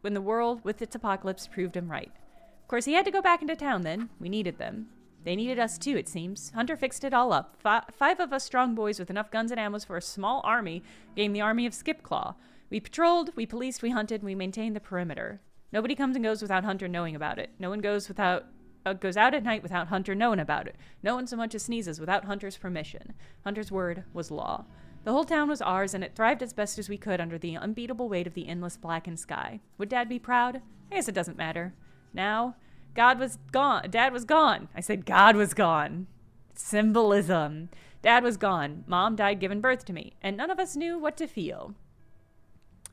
When the world, with its apocalypse, proved him right. Of course, he had to go back into town then. We needed them. They needed us too, it seems. Hunter fixed it all up. 5 of us strong boys with enough guns and ammo for a small army became the army of Skipclaw. We patrolled, we policed, we hunted, we maintained the perimeter. Nobody comes and goes without Hunter knowing about it. No one goes out at night without Hunter knowing about it. No one so much as sneezes without Hunter's permission. Hunter's word was law. The whole town was ours, and it thrived as best as we could under the unbeatable weight of the endless blackened sky. Would Dad be proud? I guess it doesn't matter. Now, God was gone. Dad was gone. I said God was gone. Symbolism. Dad was gone. Mom died giving birth to me, and none of us knew what to feel.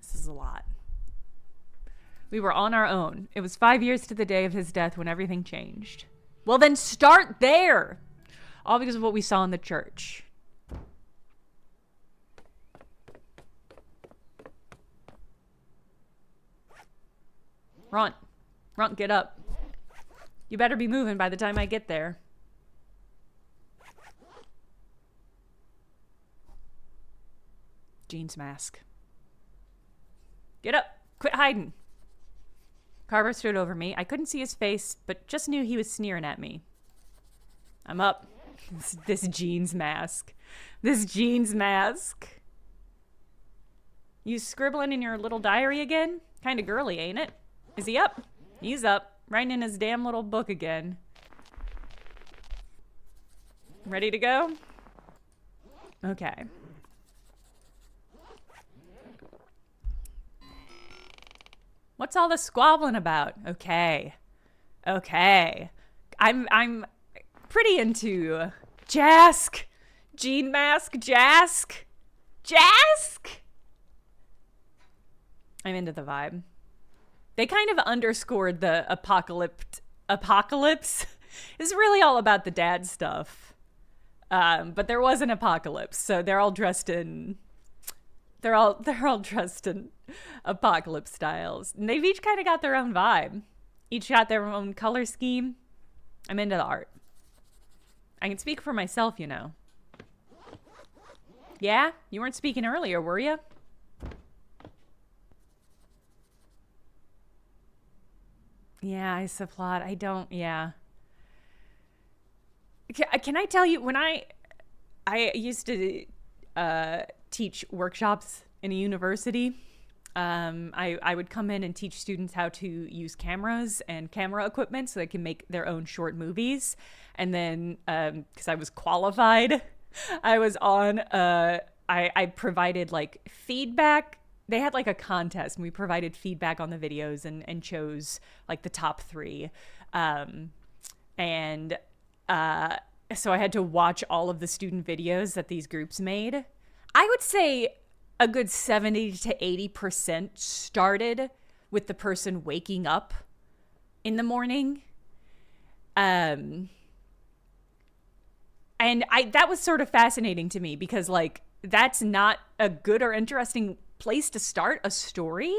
This is a lot. We were on our own. It was 5 years to the day of his death when everything changed. Well, then start there. All because of what we saw in the church. Runt, get up. You better be moving by the time I get there. Jean's mask. Get up! Quit hiding! Carver stood over me. I couldn't see his face, but just knew he was sneering at me. I'm up. This Jean's mask. This Jean's mask. You scribbling in your little diary again? Kinda girly, ain't it? Is he up? He's up. Writing in his damn little book again. Ready to go? Okay. What's all the squabbling about? Okay. I'm pretty into Jask. Jean Mask. Jask. I'm into the vibe. They kind of underscored the apocalypse. It's really all about the dad stuff. But there was an apocalypse, so they're all dressed in apocalypse styles. And they've each kind of got their own vibe. Each got their own color scheme. I'm into the art. I can speak for myself, you know. Yeah? You weren't speaking earlier, were you? Yeah, I subplot. I don't, yeah. Can I tell you, when I used to teach workshops in a university, I would come in and teach students how to use cameras and camera equipment so they can make their own short movies. And then, because I was qualified, I was on, I provided like feedback. They had like a contest and we provided feedback on the videos and chose like the top 3. So I had to watch all of the student videos that these groups made. I would say a good 70 to 80% started with the person waking up in the morning. And that was sort of fascinating to me because like that's not a good or interesting place to start a story.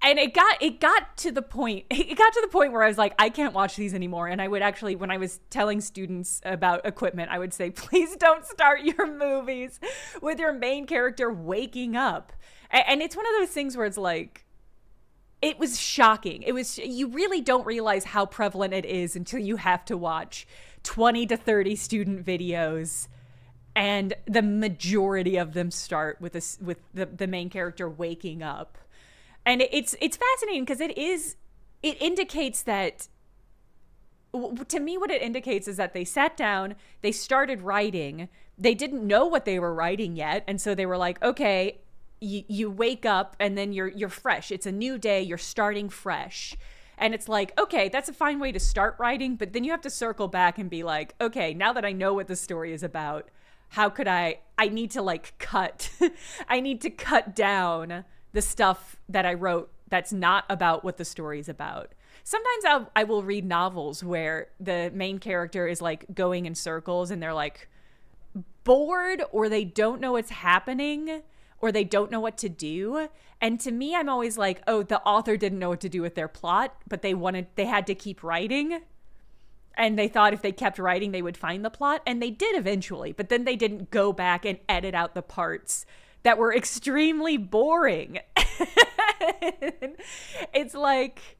And it got to the point where I was like, I can't watch these anymore. And I would actually, when I was telling students about equipment, I would say, please don't start your movies with your main character waking up. And it's one of those things where it's like, it was shocking. You really don't realize how prevalent it is until you have to watch 20 to 30 student videos. And the majority of them start with the main character waking up. And it's fascinating because it indicates that, to me, what it indicates is that they sat down, they started writing, they didn't know what they were writing yet. And so they were like, okay, you wake up and then you're fresh. It's a new day. You're starting fresh. And it's like, okay, that's a fine way to start writing. But then you have to circle back and be like, okay, now that I know what the story is about, how could I need to like cut, I need to cut down the stuff that I wrote that's not about what the story is about. Sometimes I will read novels where the main character is like going in circles and they're like bored or they don't know what's happening or they don't know what to do. And to me, I'm always like, oh, the author didn't know what to do with their plot, but they had to keep writing. And they thought if they kept writing, they would find the plot. And they did eventually, but then they didn't go back and edit out the parts that were extremely boring. It's like,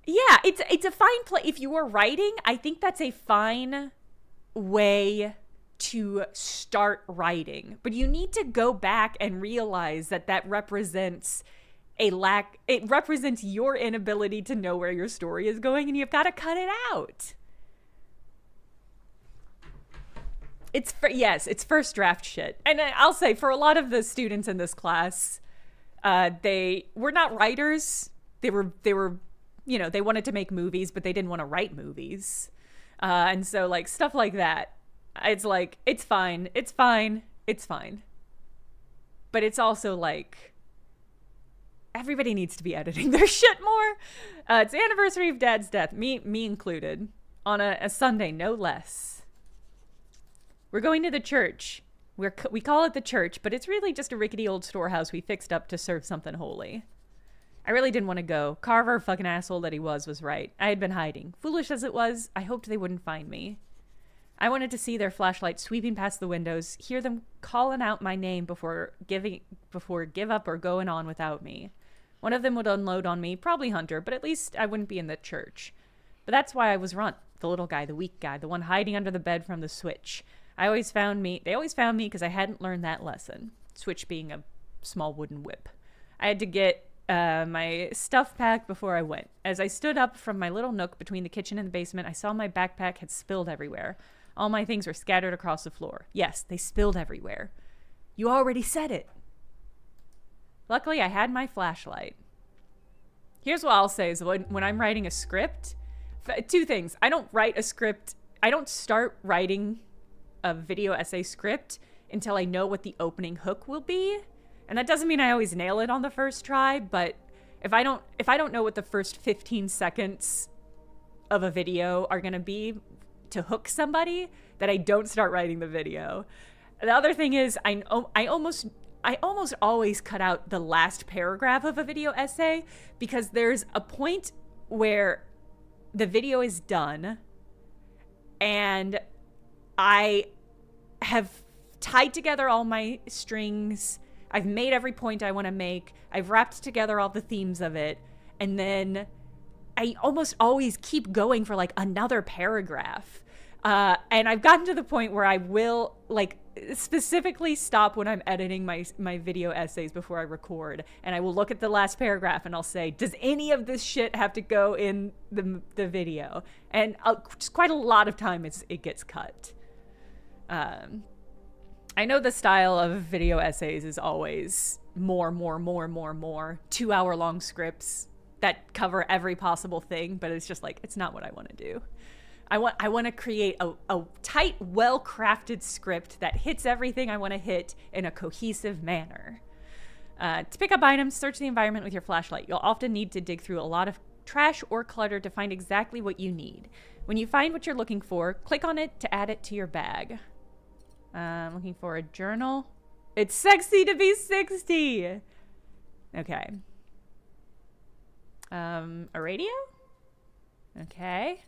yeah, it's a fine play. If you are writing, I think that's a fine way to start writing. But you need to go back and realize that represents it represents your inability to know where your story is going, and you've got to cut it out. It's first draft shit. And I'll say for a lot of the students in this class, they were not writers. They were, they wanted to make movies, but they didn't want to write movies. And so like stuff like that, it's like, it's fine. But it's also like, everybody needs to be editing their shit more. It's the anniversary of Dad's death, me included, on a Sunday, no less. We're going to the church. We call it the church, but it's really just a rickety old storehouse we fixed up to serve something holy. I really didn't want to go. Carver, fucking asshole that he was right. I had been hiding. Foolish as it was, I hoped they wouldn't find me. I wanted to see their flashlight sweeping past the windows, hear them calling out my name before give up or going on without me. One of them would unload on me, probably Hunter, but at least I wouldn't be in the church. But that's why I was Runt, the little guy, the weak guy, the one hiding under the bed from the switch. They always found me because I hadn't learned that lesson. Switch being a small wooden whip. I had to get my stuff packed before I went. As I stood up from my little nook between the kitchen and the basement, I saw my backpack had spilled everywhere. All my things were scattered across the floor. Yes, they spilled everywhere. You already said it. Luckily, I had my flashlight. Here's what I'll say is when I'm writing a script, two things. I don't write a script. I don't start writing a video essay script until I know what the opening hook will be. And that doesn't mean I always nail it on the first try, but if I don't know what the first 15 seconds of a video are going to be to hook somebody, that I don't start writing the video. The other thing is I almost always cut out the last paragraph of a video essay, because there's a point where the video is done and I have tied together all my strings. I've made every point I want to make. I've wrapped together all the themes of it. And then I almost always keep going for like another paragraph. And I've gotten to the point where I will like specifically stop when I'm editing my video essays before I record. And I will look at the last paragraph and I'll say, does any of this shit have to go in the video? And just quite a lot of time it gets cut. I know the style of video essays is always more, 2-hour-long scripts that cover every possible thing, but it's just like, it's not what I want to do. I want to create a tight, well-crafted script that hits everything I want to hit in a cohesive manner. To pick up items, search the environment with your flashlight. You'll often need to dig through a lot of trash or clutter to find exactly what you need. When you find what you're looking for, click on it to add it to your bag. I'm looking for a journal. It's sexy to be 60. Okay. A radio? Okay.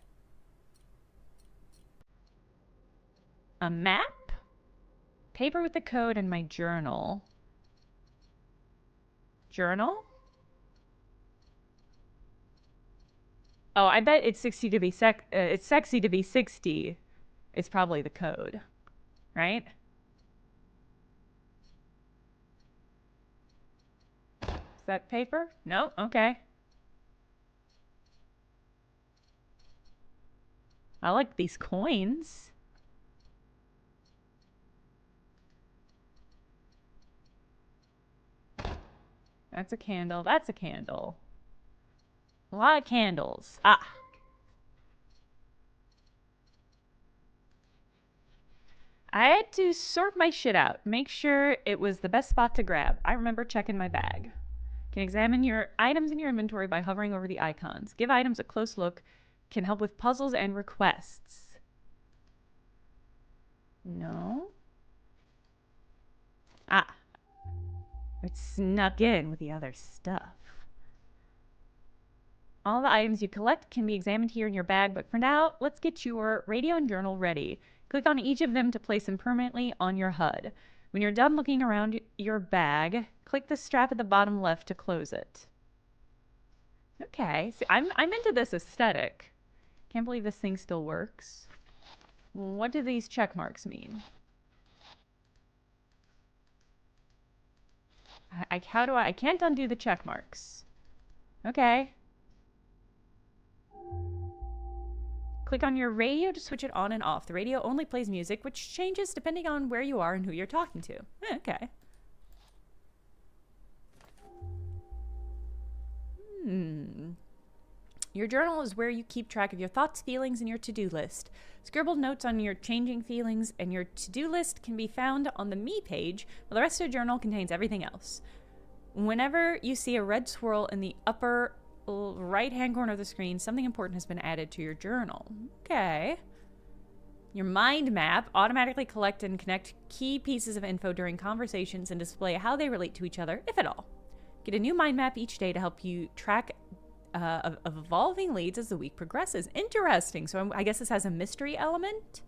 A map? Paper with the code and my journal. Journal? Oh, I bet it's 60 to be it's sexy to be 60. It's probably the code. Right? Is that paper? No? Okay. I like these coins. That's a candle. That's a candle. A lot of candles. Ah. I had to sort my shit out, make sure it was the best spot to grab. I remember checking my bag. You can examine your items in your inventory by hovering over the icons. Give items a close look. Can help with puzzles and requests. No? Ah. It snuck in with the other stuff. All the items you collect can be examined here in your bag, but for now, let's get your radio and journal ready. Click on each of them to place them permanently on your HUD. When you're done looking around your bag, click the strap at the bottom left to close it. Okay, see, I'm into this aesthetic. Can't believe this thing still works. What do these check marks mean? I can't undo the check marks. Okay. Click on your radio to switch it on and off. The radio only plays music, which changes depending on where you are and who you're talking to. Okay. Your journal is where you keep track of your thoughts, feelings, and your to-do list. Scribbled notes on your changing feelings and your to-do list can be found on the Me page, while the rest of the journal contains everything else. Whenever you see a red swirl in the upper right-hand corner of the screen, something important has been added to your journal. Okay. Your mind map automatically collect and connect key pieces of info during conversations and display how they relate to each other, if at all. Get a new mind map each day to help you track of evolving leads as the week progresses. Interesting. So I guess this has a mystery element.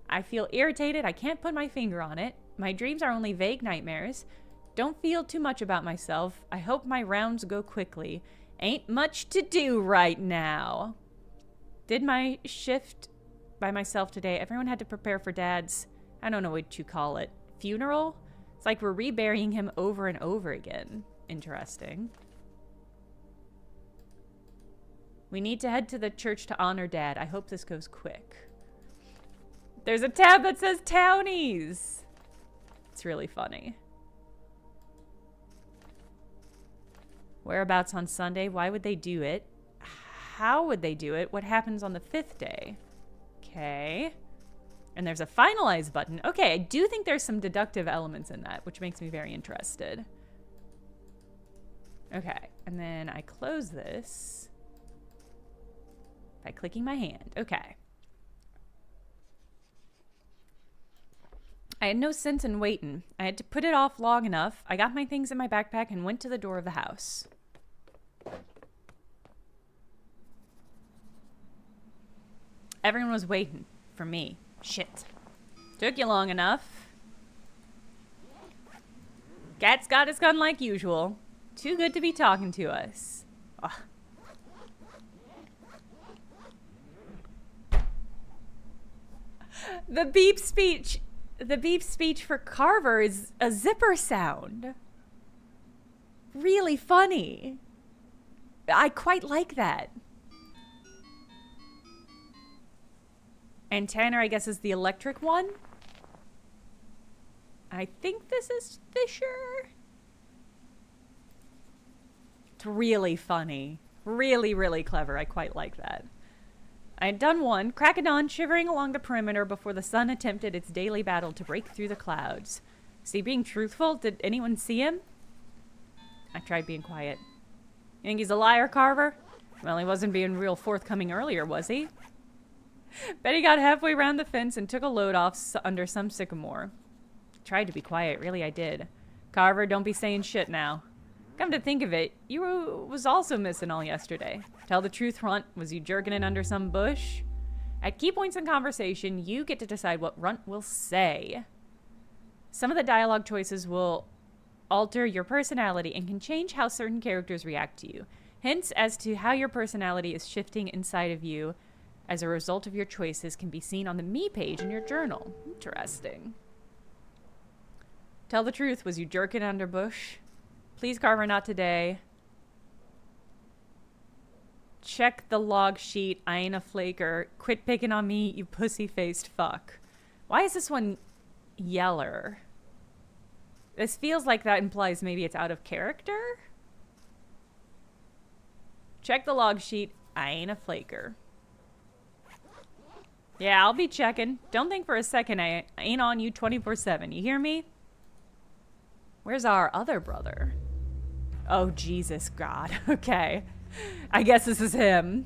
I feel irritated. I can't put my finger on it. My dreams are only vague nightmares. Don't feel too much about myself. I hope my rounds go quickly. Ain't much to do right now. Did my shift by myself today. Everyone had to prepare for Dad's, I don't know what you call it, funeral? It's like we're reburying him over and over again. Interesting. We need to head to the church to honor Dad. I hope this goes quick. There's a tab that says Townies. It's really funny. Whereabouts on Sunday? Why would they do it? How would they do it? What happens on the 5th day? Okay. And there's a finalize button. Okay, I do think there's some deductive elements in that, which makes me very interested. Okay, and then I close this by clicking my hand. Okay. I had no sense in waiting. I had to put it off long enough. I got my things in my backpack and went to the door of the house. Everyone was waiting for me. Shit. Took you long enough. Cat's got his gun like usual. Too good to be talking to us. Ugh. The beep speech for Carver is a zipper sound. Really funny. I quite like that. And Tanner, I guess, is the electric one. I think this is Fisher. It's really funny. Really, really clever. I quite like that. I had done one, crack of dawn shivering along the perimeter before the sun attempted its daily battle to break through the clouds. Is he being truthful? Did anyone see him? I tried being quiet. You think he's a liar, Carver? Well, he wasn't being real forthcoming earlier, was he? Betty got halfway round the fence and took a load off under some sycamore. Tried to be quiet, really I did. Carver, don't be saying shit now. Come to think of it, you was also missing all yesterday. Tell the truth, Runt, was you jerking it under some bush? At key points in conversation, you get to decide what Runt will say. Some of the dialogue choices will alter your personality and can change how certain characters react to you. Hints as to how your personality is shifting inside of you as a result of your choices can be seen on the Me page in your journal. Interesting. Tell the truth, was you jerking under bush? Please, Carver, not today. Check the log sheet, I ain't a flaker. Quit picking on me, you pussy-faced fuck. Why is this one yeller? This feels like that implies maybe it's out of character? Check the log sheet, I ain't a flaker. Yeah, I'll be checking. Don't think for a second I ain't on you 24/7. You hear me? Where's our other brother? Oh, Jesus, God. Okay. I guess this is him.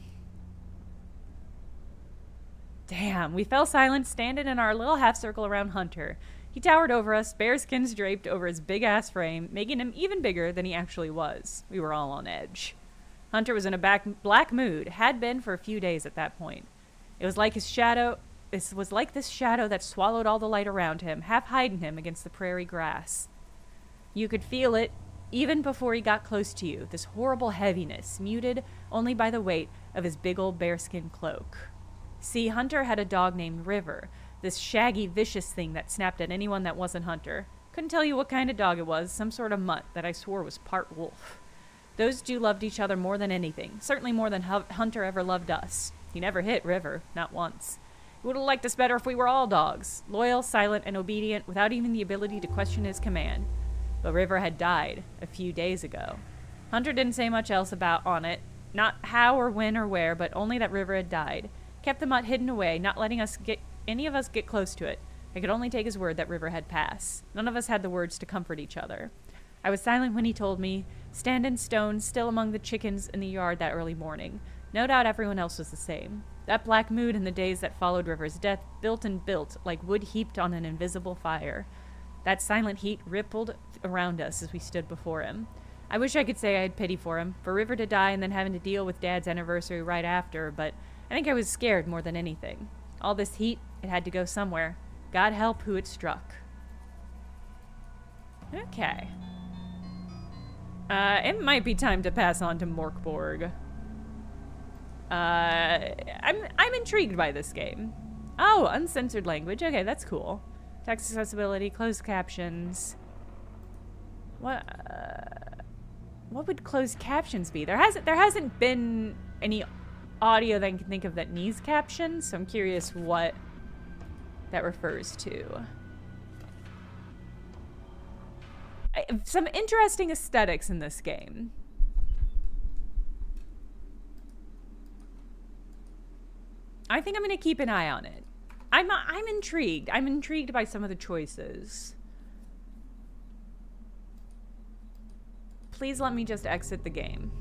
Damn, we fell silent, standing in our little half circle around Hunter. He towered over us, bearskins draped over his big-ass frame, making him even bigger than he actually was. We were all on edge. Hunter was in a black mood, had been for a few days at that point. It was like his shadow. This was like this shadow that swallowed all the light around him, half hiding him against the prairie grass. You could feel it even before he got close to you, this horrible heaviness, muted only by the weight of his big old bearskin cloak. See, Hunter had a dog named River, this shaggy, vicious thing that snapped at anyone that wasn't Hunter. Couldn't tell you what kind of dog it was, some sort of mutt that I swore was part wolf. Those two loved each other more than anything, certainly more than Hunter ever loved us. He never hit River, not once. He would have liked us better if we were all dogs, loyal, silent, and obedient, without even the ability to question his command. But River had died a few days ago. Hunter didn't say much else on it, not how or when or where, but only that River had died. Kept the mutt hidden away, not letting any of us get close to it. I could only take his word that River had passed. None of us had the words to comfort each other. I was silent when he told me, standing stone still among the chickens in the yard that early morning. No doubt everyone else was the same. That black mood in the days that followed River's death built and built like wood heaped on an invisible fire. That silent heat rippled around us as we stood before him. I wish I could say I had pity for him, for River to die and then having to deal with Dad's anniversary right after, but I think I was scared more than anything. All this heat, it had to go somewhere. God help who it struck. Okay. It might be time to pass on to Mork Borg. I'm intrigued by this game. Oh, uncensored language. Okay, that's cool. Text accessibility, closed captions. What would closed captions be? There hasn't been any audio that I can think of that needs captions, so I'm curious what that refers to. Some interesting aesthetics in this game. I think I'm gonna keep an eye on it. I'm intrigued. I'm intrigued by some of the choices. Please let me just exit the game.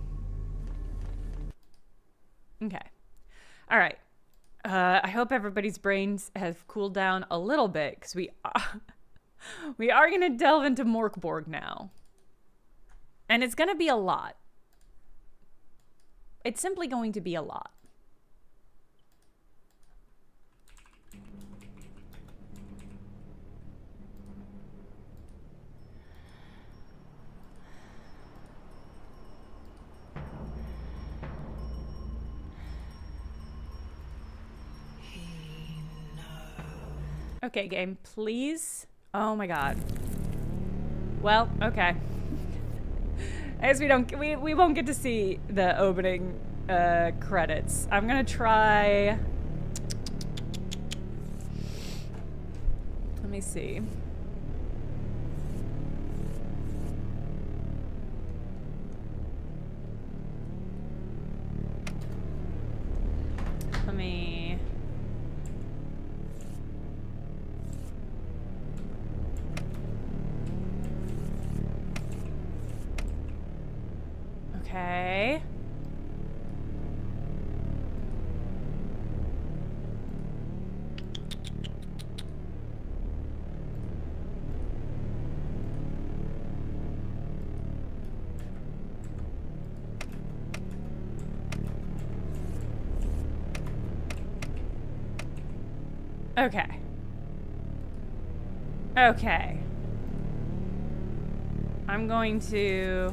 Okay. All right. I hope everybody's brains have cooled down a little bit, because we are going to delve into Mork Borg now. And it's going to be a lot. It's simply going to be a lot. Okay, game, please. Oh my god. Well, okay. I guess we won't get to see the opening credits. I'm gonna try. Let me see. Let me. Okay. Okay. Okay. I'm going to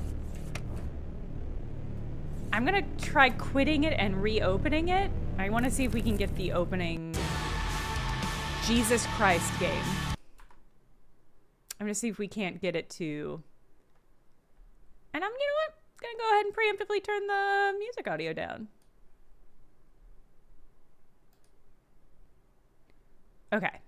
try quitting it and reopening it. I want to see if we can get the opening Jesus Christ game. I'm going to see if we can't get it to... And you know what? I'm going to go ahead and preemptively turn the music audio down. Okay.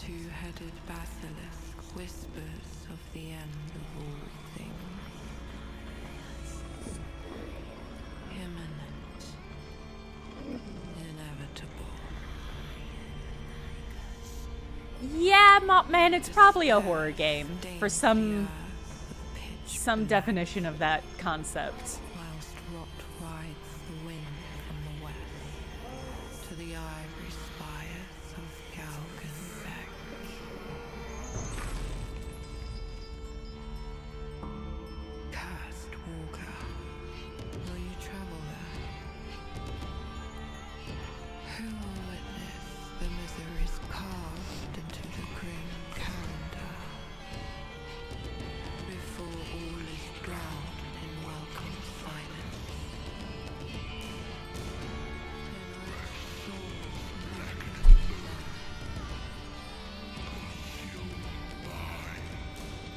Two-headed basilisk whispers of the end of all things. Imminent. Inevitable. Yeah, man, it's probably a horror game for some definition of that concept. Whilst rot rides the wind from the west to the ivory spires of Galgenbeck. Cursed walker, will you travel there? Who will witness the miseries carved into the grim calendar before all is drowned in welcome silence?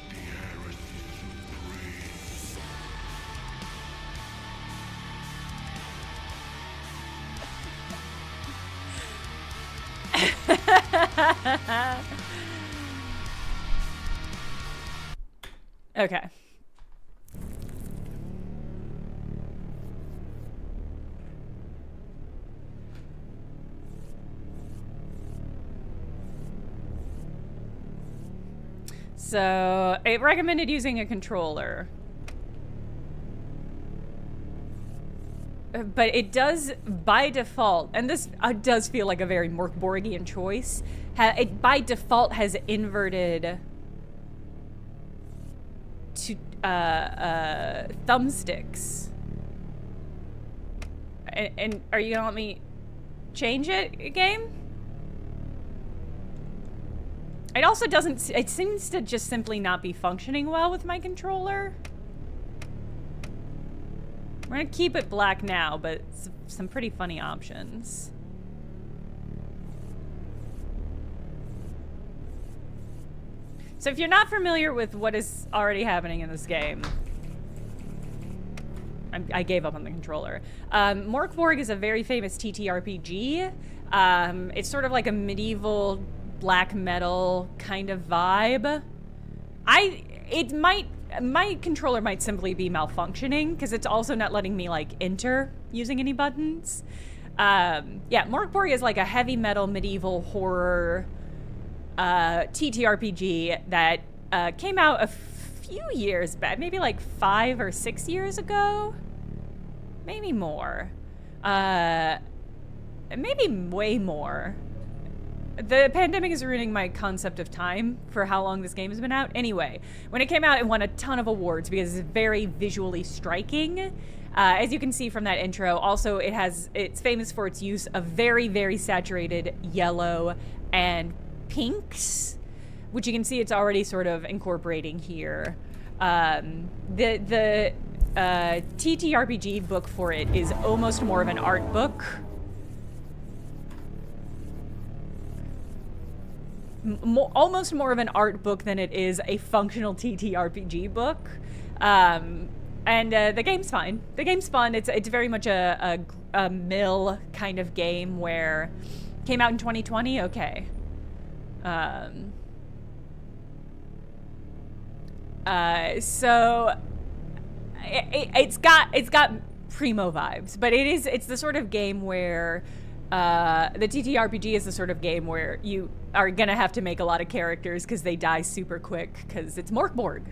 The Heresy Supreme. Okay. So, it recommended using a controller. But it does, by default, and this does feel like a very Mork Borgian choice, it by default has inverted to thumbsticks. And are you gonna let me change it, game? It also doesn't, it seems to just simply not be functioning well with my controller. We're gonna keep it black now, but some pretty funny options. So if you're not familiar with what is already happening in this game, I gave up on the controller. Mork Borg is a very famous TTRPG. It's sort of like a medieval black metal kind of vibe. My controller might simply be malfunctioning because it's also not letting me like enter using any buttons. Yeah, Mork Borg is like a heavy metal medieval horror TTRPG that came out a few years back, maybe like 5 or 6 years ago, maybe more, maybe way more. The pandemic is ruining my concept of time for how long this game has been out. Anyway, when it came out, it won a ton of awards because it's very visually striking. As you can see from that intro, also it's famous for its use of very, very saturated yellow and pinks, which you can see it's already sort of incorporating here. The TTRPG book for it is almost more of an art book. Almost more of an art book than it is a functional TTRPG book. And the game's fine. The game's fun. It's very much a mill kind of game where came out in 2020. Okay. So it's got primo vibes, but it's the sort of game where the TTRPG is the sort of game where you are gonna have to make a lot of characters because they die super quick because it's Mork Borg.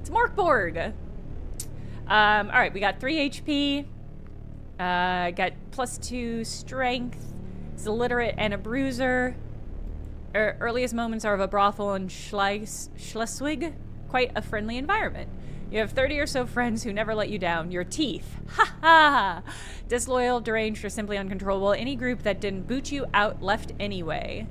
It's Mork Borg. All right, we got 3 HP. Got +2 strength. It's illiterate and a bruiser. Earliest moments are of a brothel in Schleswig. Quite a friendly environment. You have 30 or so friends who never let you down. Your teeth. Ha ha! Disloyal, deranged, or simply uncontrollable. Any group that didn't boot you out left anyway.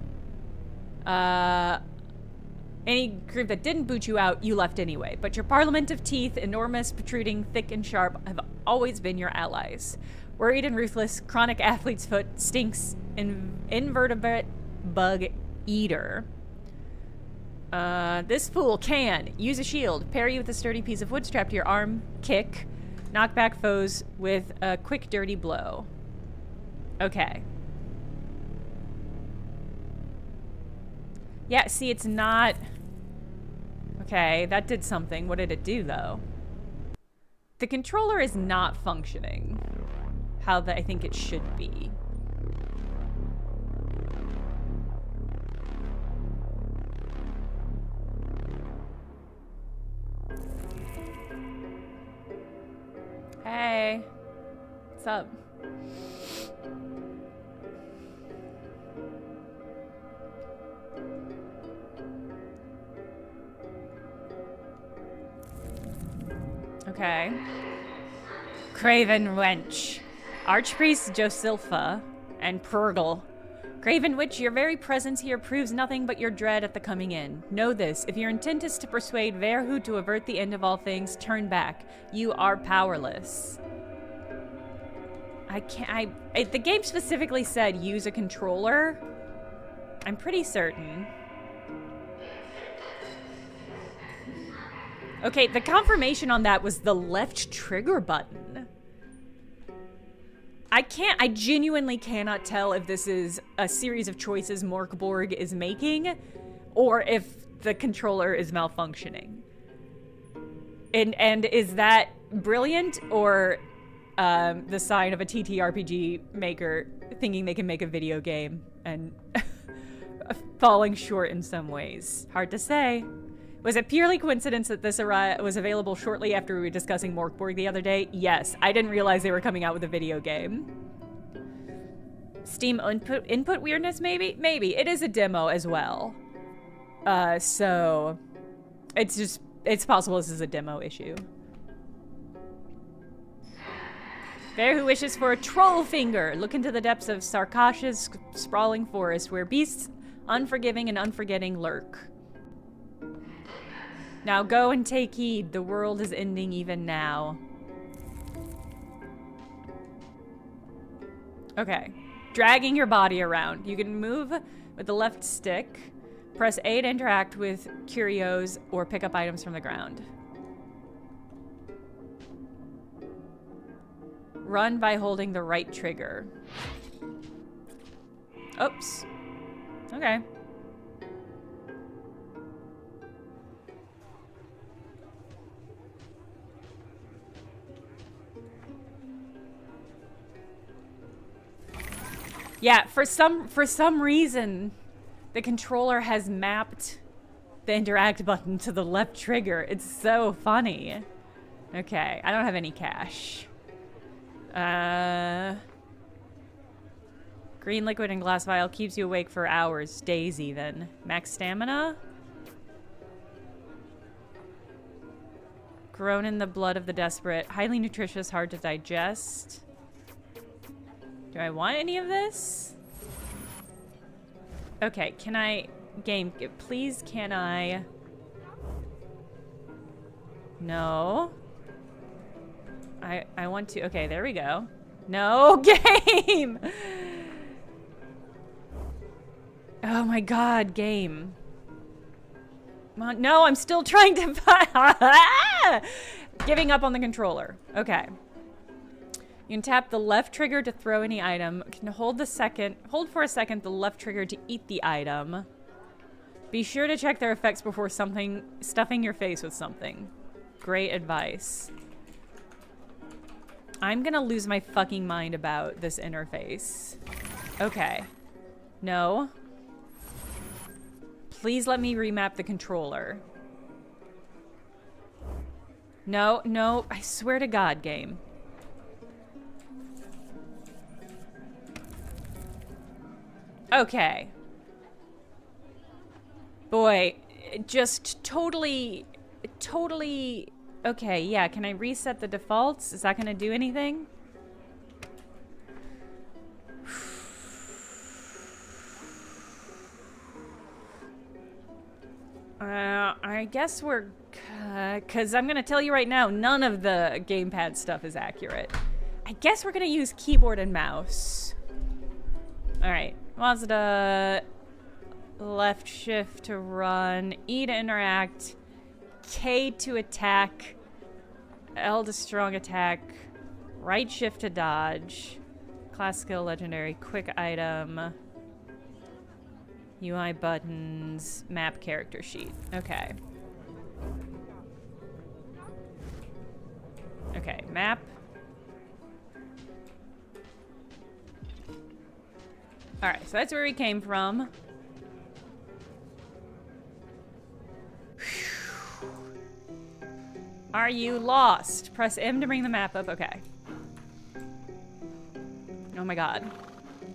Any group that didn't boot you out, you left anyway. But your parliament of teeth, enormous, protruding, thick, and sharp, have always been your allies. Worried and ruthless, chronic athlete's foot, stinks, invertebrate bug eater. This fool can use a shield, parry with a sturdy piece of wood strapped to your arm, kick, knock back foes with a quick, dirty blow. Okay. Yeah, see, it's not... Okay, that did something. What did it do, though? The controller is not functioning how I think it should be. Hey, what's up? Okay. Craven Wench, Archpriest Josilpha, and Purgle. Craven Witch, your very presence here proves nothing but your dread at the coming in. Know this, if your intent is to persuade Verhu to avert the end of all things, turn back. You are powerless. The game specifically said use a controller. I'm pretty certain. Okay, the confirmation on that was the left trigger button. I genuinely cannot tell if this is a series of choices Mork Borg is making or if the controller is malfunctioning. And is that brilliant or the sign of a TTRPG maker thinking they can make a video game and falling short in some ways? Hard to say. Was it purely coincidence that this was available shortly after we were discussing Mork Borg the other day? Yes, I didn't realize they were coming out with a video game. Steam input weirdness, maybe? Maybe. It is a demo as well. So it's possible this is a demo issue. Bear who wishes for a troll finger. Look into the depths of Sarkash's sprawling forest where beasts unforgiving and unforgetting lurk. Now go and take heed. The world is ending even now. Okay. Dragging your body around. You can move with the left stick. Press A to interact with curios or pick up items from the ground. Run by holding the right trigger. Oops. Okay. Yeah, for some reason, the controller has mapped the interact button to the left trigger. It's so funny. Okay, I don't have any cash. Green liquid and glass vial keeps you awake for hours. Daisy, then. Max stamina? Grown in the blood of the desperate. Highly nutritious, hard to digest. Do I want any of this? Okay, can I... Game, please can I... No. I want to... Okay, there we go. No, game! Oh my god, game. No, I'm still trying to... Giving up on the controller. Okay. You can tap the left trigger to throw any item. You can hold for a second the left trigger to eat the item. Be sure to check their effects before stuffing your face with something. Great advice. I'm gonna lose my fucking mind about this interface. Okay. No. Please let me remap the controller. No, no, I swear to God, game. Okay. Boy, just totally... Okay, yeah, can I reset the defaults? Is that gonna do anything? I guess we're... Because I'm gonna tell you right now, none of the gamepad stuff is accurate. I guess we're gonna use keyboard and mouse. Alright. Mazda, left shift to run, E to interact, K to attack, L to strong attack, right shift to dodge, class skill legendary, quick item, UI buttons, map character sheet. Okay. Okay, map. Alright, so that's where we came from. Are you lost? Press M to bring the map up. Okay. Oh my god.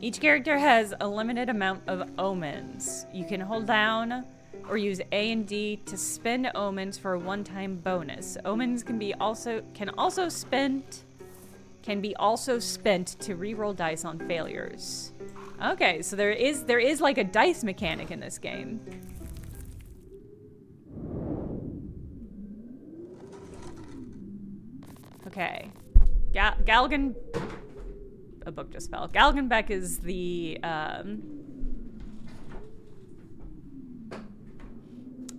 Each character has a limited amount of omens. You can hold down or use A and D to spend omens for a one-time bonus. Omens can also spent to reroll dice on failures. Okay, so there is like a dice mechanic in this game. Okay. Galgan... A book just fell. Galgenbeck is the,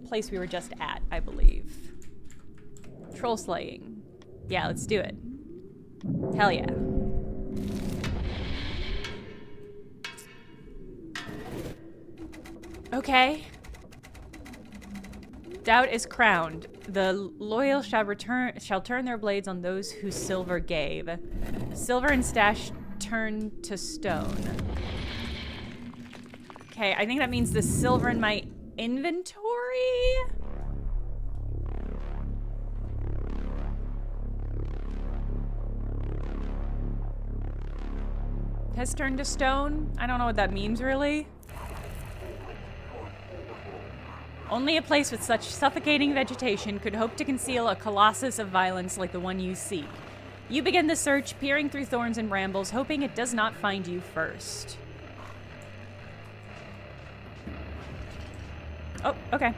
place we were just at, I believe. Troll slaying. Yeah, let's do it. Hell yeah. Okay. Doubt is crowned. The loyal shall turn their blades on those who silver gave. Silver and stash turn to stone. Okay, I think that means the silver in my inventory? Has turned to stone? I don't know what that means, really. Only a place with such suffocating vegetation could hope to conceal a colossus of violence like the one you seek. You begin the search, peering through thorns and brambles, hoping it does not find you first. Oh, okay.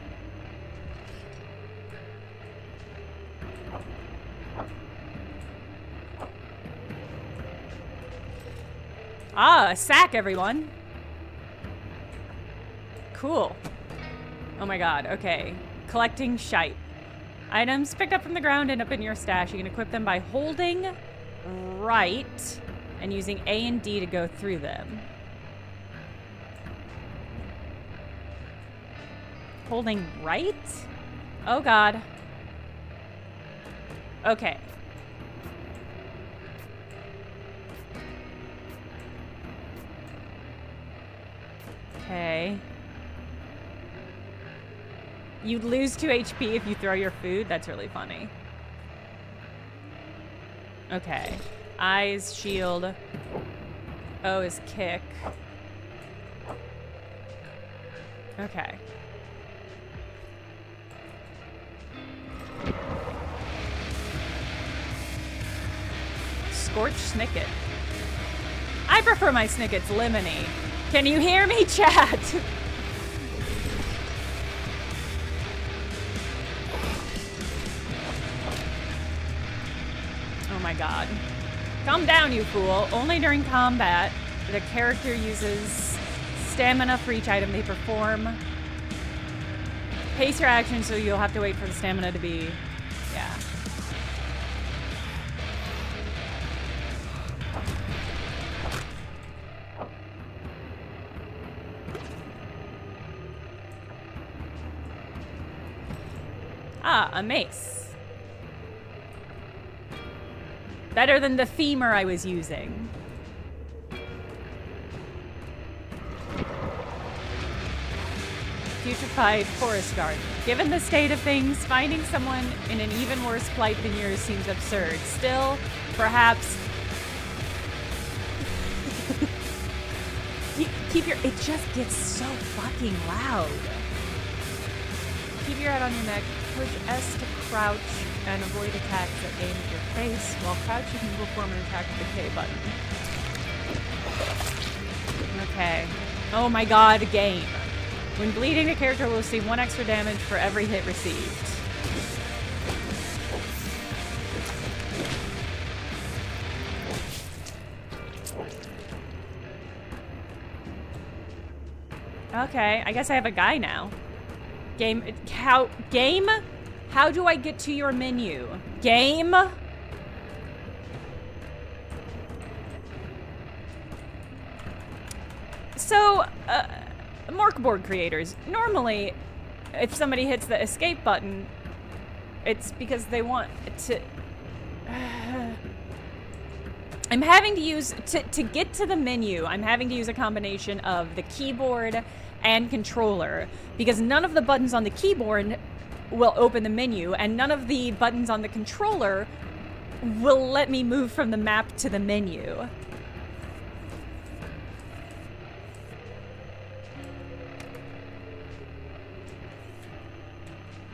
Ah, a sack, everyone. Cool. Oh my god, okay. Collecting shite. Items picked up from the ground end up in your stash. You can equip them by holding right and using A and D to go through them. Holding right? Oh god. Okay. Okay. You'd lose 2 HP if you throw your food. That's really funny. Okay. Eyes, shield. O is kick. Okay. Scorched Snicket. I prefer my Snickets lemony. Can you hear me, chat? Oh my god. Calm down, you fool. Only during combat, the character uses stamina for each item they perform. Pace your action so you'll have to wait for the stamina to be... Yeah. Ah, a mace. Better than the femur I was using. Putrefied forest garden. Given the state of things, finding someone in an even worse plight than yours seems absurd. Still, perhaps... keep your... It just gets so fucking loud. Keep your head on your neck. Push S to crouch and avoid attacks that aim at your face. While crouched, you can perform an attack with the K button. Okay. Oh my god, game. When bleeding, the character will receive 1 extra damage for every hit received. Okay, I guess I have a guy now. Game? How do I get to your menu? Game? So, Mork Borg creators, normally, if somebody hits the escape button, it's because they want to... I'm having to use... To get to the menu, I'm having to use a combination of the keyboard and controller, because none of the buttons on the keyboard will open the menu, and none of the buttons on the controller will let me move from the map to the menu.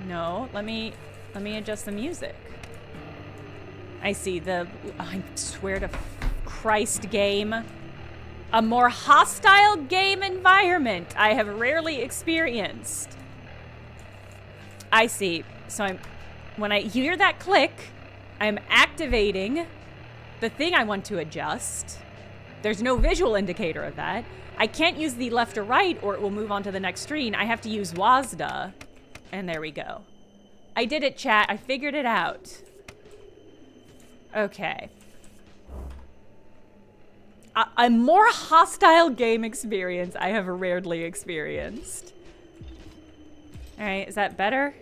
No, let me adjust the music. I see I swear to Christ, game. A more hostile game environment I have rarely experienced. I see. So when I hear that click, I'm activating the thing I want to adjust. There's no visual indicator of that. I can't use the left or right or it will move on to the next screen. I have to use WASD. And there we go. I did it, chat. I figured it out. Okay. A more hostile game experience I have rarely experienced. Alright, is that better?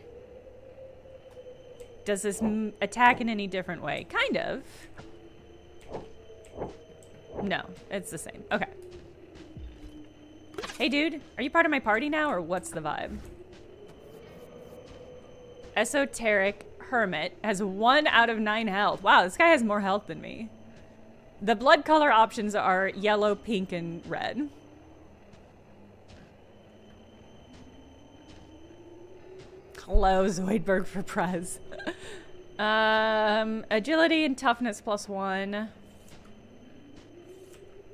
Does this attack in any different way? Kind of. No, it's the same. Okay. Hey dude, are you part of my party now or what's the vibe? Esoteric Hermit has 1 out of 9 health. Wow, this guy has more health than me. The blood color options are yellow, pink, and red. Hello, Zoidberg for Prez. Agility and toughness +1.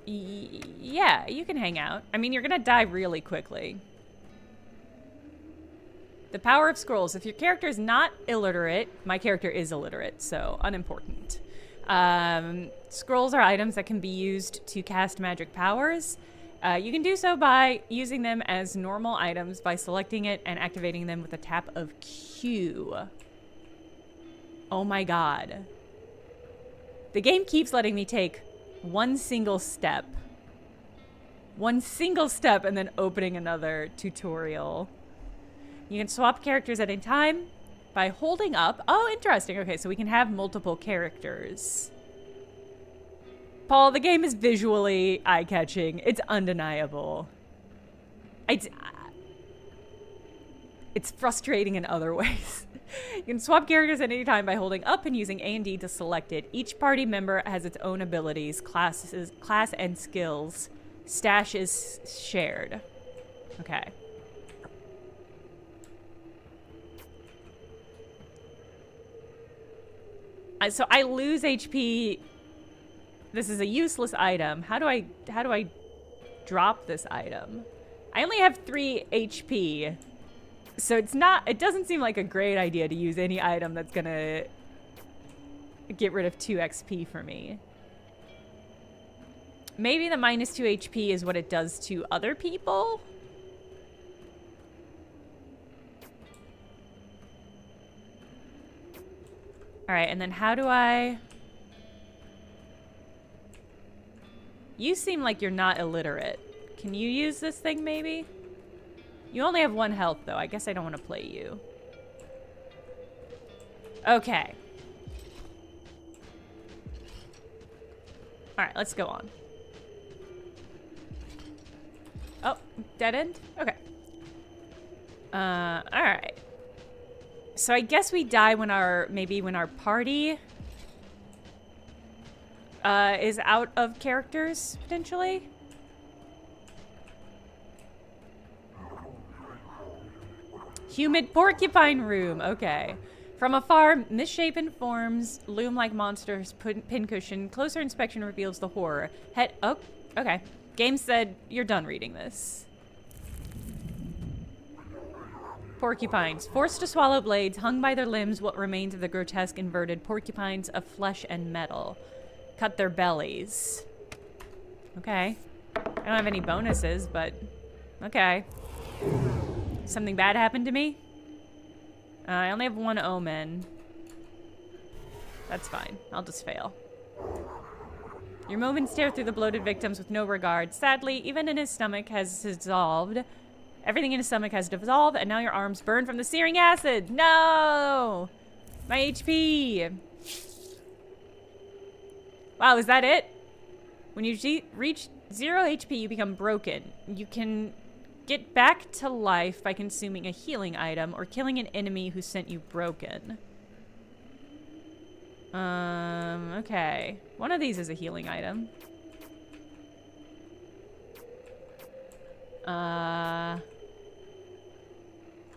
Yeah, you can hang out. I mean, you're gonna die really quickly. The power of scrolls. If your character is not illiterate, my character is illiterate, so unimportant. Scrolls are items that can be used to cast magic powers. You can do so by using them as normal items by selecting it and activating them with a tap of Q. Oh my god. The game keeps letting me take one single step and then opening another tutorial. You can swap characters at any time by holding up. Oh, interesting. Okay, so we can have multiple characters. Paul, the game is visually eye-catching. It's undeniable. It's frustrating in other ways. You can swap characters at any time by holding up and using A and D to select it. Each party member has its own abilities, class and skills. Stash is shared. Okay. So I lose HP. This is a useless item. How do I drop this item? I only have 3 HP. So it doesn't seem like a great idea to use any item that's gonna get rid of 2 XP for me. Maybe the -2 HP is what it does to other people? Alright, and then how do I... You seem like you're not illiterate. Can you use this thing, maybe? You only have 1 health, though. I guess I don't want to play you. Okay. Alright, let's go on. Oh, dead end? Okay. Alright. So I guess we die when our party is out of characters, potentially. Humid porcupine room. Okay. From afar, misshapen forms loom like monsters. Pincushion. Closer inspection reveals the horror. Oh, okay. Game said you're done reading this. Porcupines. Forced to swallow blades, hung by their limbs what remains of the grotesque inverted porcupines of flesh and metal. Cut their bellies. Okay. I don't have any bonuses, but okay. Something bad happened to me? I only have 1 omen. That's fine. I'll just fail. Your movements stare through the bloated victims with no regard. Sadly, even in his stomach has dissolved. Everything in his stomach has dissolved, and now your arms burn from the searing acid. No! My HP. Wow, is that it? When you reach 0 HP, you become broken. You can get back to life by consuming a healing item or killing an enemy who sent you broken. Okay. One of these is a healing item.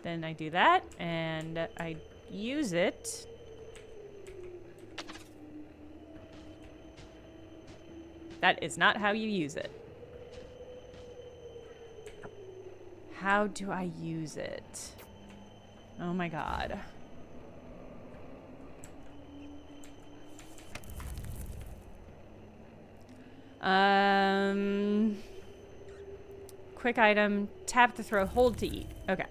Then I do that, and I use it. That is not how you use it. How do I use it? Oh my god. Quick item, tap to throw, hold to eat. Okay.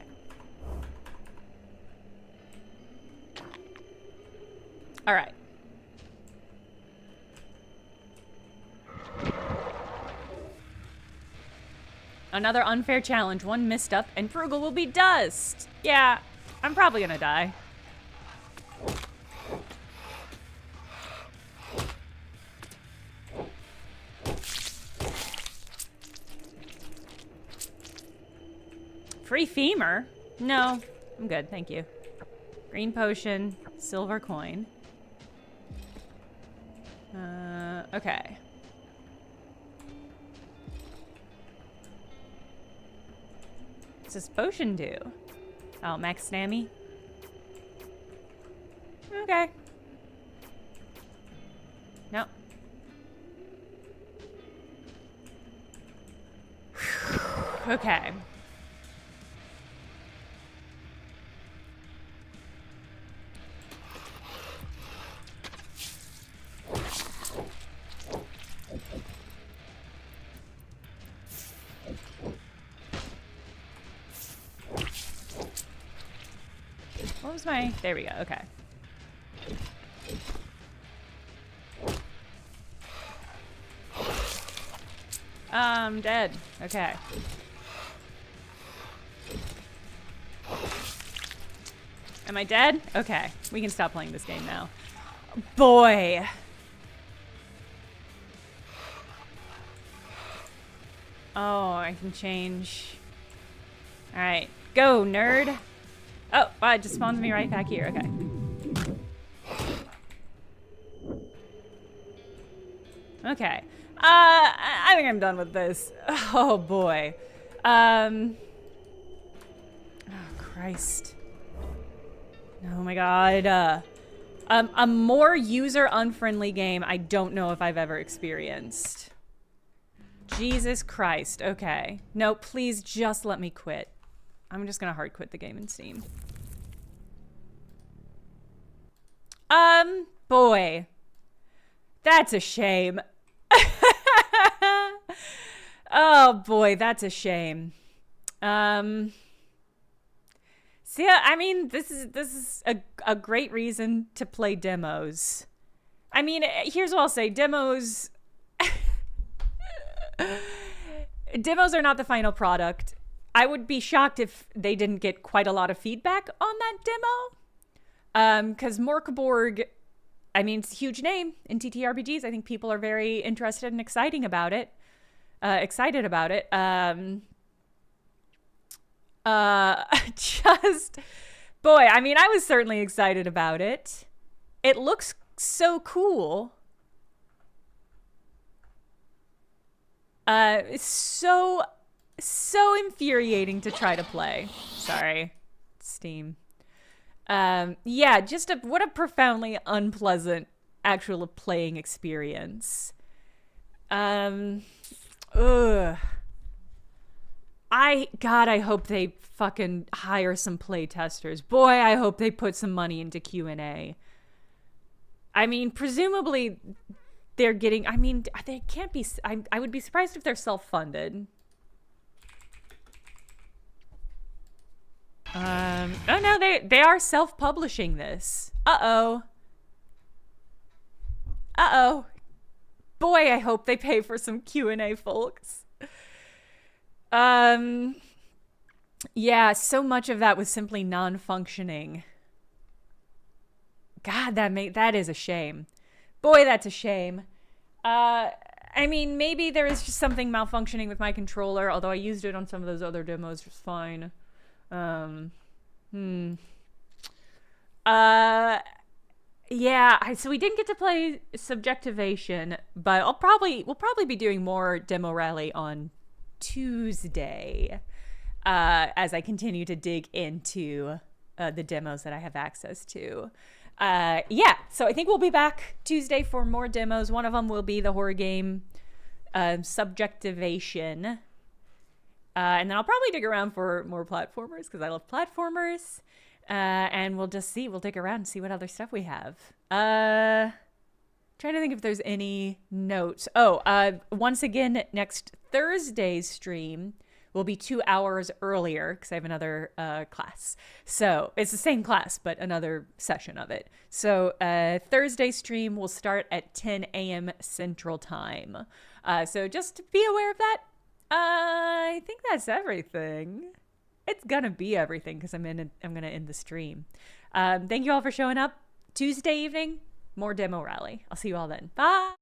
All right. Another unfair challenge. 1 misstep and Frugal will be dust. Yeah, I'm probably gonna die. Free femur? No, I'm good, thank you. Green potion, silver coin. Okay. What's this potion do? Oh, max stammy? Okay. Nope. Okay. was my... There we go. Okay. I'm dead. Okay. Am I dead? Okay. We can stop playing this game now. Boy. Oh, I can change. Alright. Go, nerd. Oh, wow, it just spawns me right back here. Okay. Okay. I think I'm done with this. Oh, boy. Oh, Christ. Oh, my God. A more user-unfriendly game I don't know if I've ever experienced. Jesus Christ. Okay. No, please just let me quit. I'm just gonna hard quit the game in Steam. Boy. That's a shame. Oh, boy, that's a shame. See, I mean, this is a great reason to play demos. I mean, here's what I'll say. Demos are not the final product. I would be shocked if they didn't get quite a lot of feedback on that demo. Because Mork Borg, I mean, it's a huge name in TTRPGs. I think people are very interested and excited about it. Just, boy, I mean, I was certainly excited about it. It looks so cool. It's so infuriating to try to play. Sorry, Steam. Yeah, just what a profoundly unpleasant actual playing experience. Ugh. God, I hope they fucking hire some play testers. Boy, I hope they put some money into Q&A. I mean, presumably they're getting, I mean, they can't be, I would be surprised if they're self-funded. Oh no, they are self-publishing this. Uh-oh. Uh-oh. Boy, I hope they pay for some Q&A, folks. Yeah, so much of that was simply non-functioning. God, that is a shame. Boy, that's a shame. I mean, maybe there is just something malfunctioning with my controller, although I used it on some of those other demos just fine. Yeah, so we didn't get to play Subjectivation, but we'll probably be doing more Demo Rally on Tuesday, as I continue to dig into the demos that I have access to. Yeah, so I think we'll be back Tuesday for more demos. One of them will be the horror game Subjectivation. And then I'll probably dig around for more platformers because I love platformers. And we'll dig around and see what other stuff we have. Trying to think if there's any notes. Oh, once again, next Thursday's stream will be 2 hours earlier because I have another class. So it's the same class, but another session of it. So Thursday stream will start at 10 a.m. Central Time. So just be aware of that. I think that's everything. It's gonna be everything because I'm gonna end the stream. Thank you all for showing up. Tuesday evening, more Demo Rally. I'll see you all then. Bye.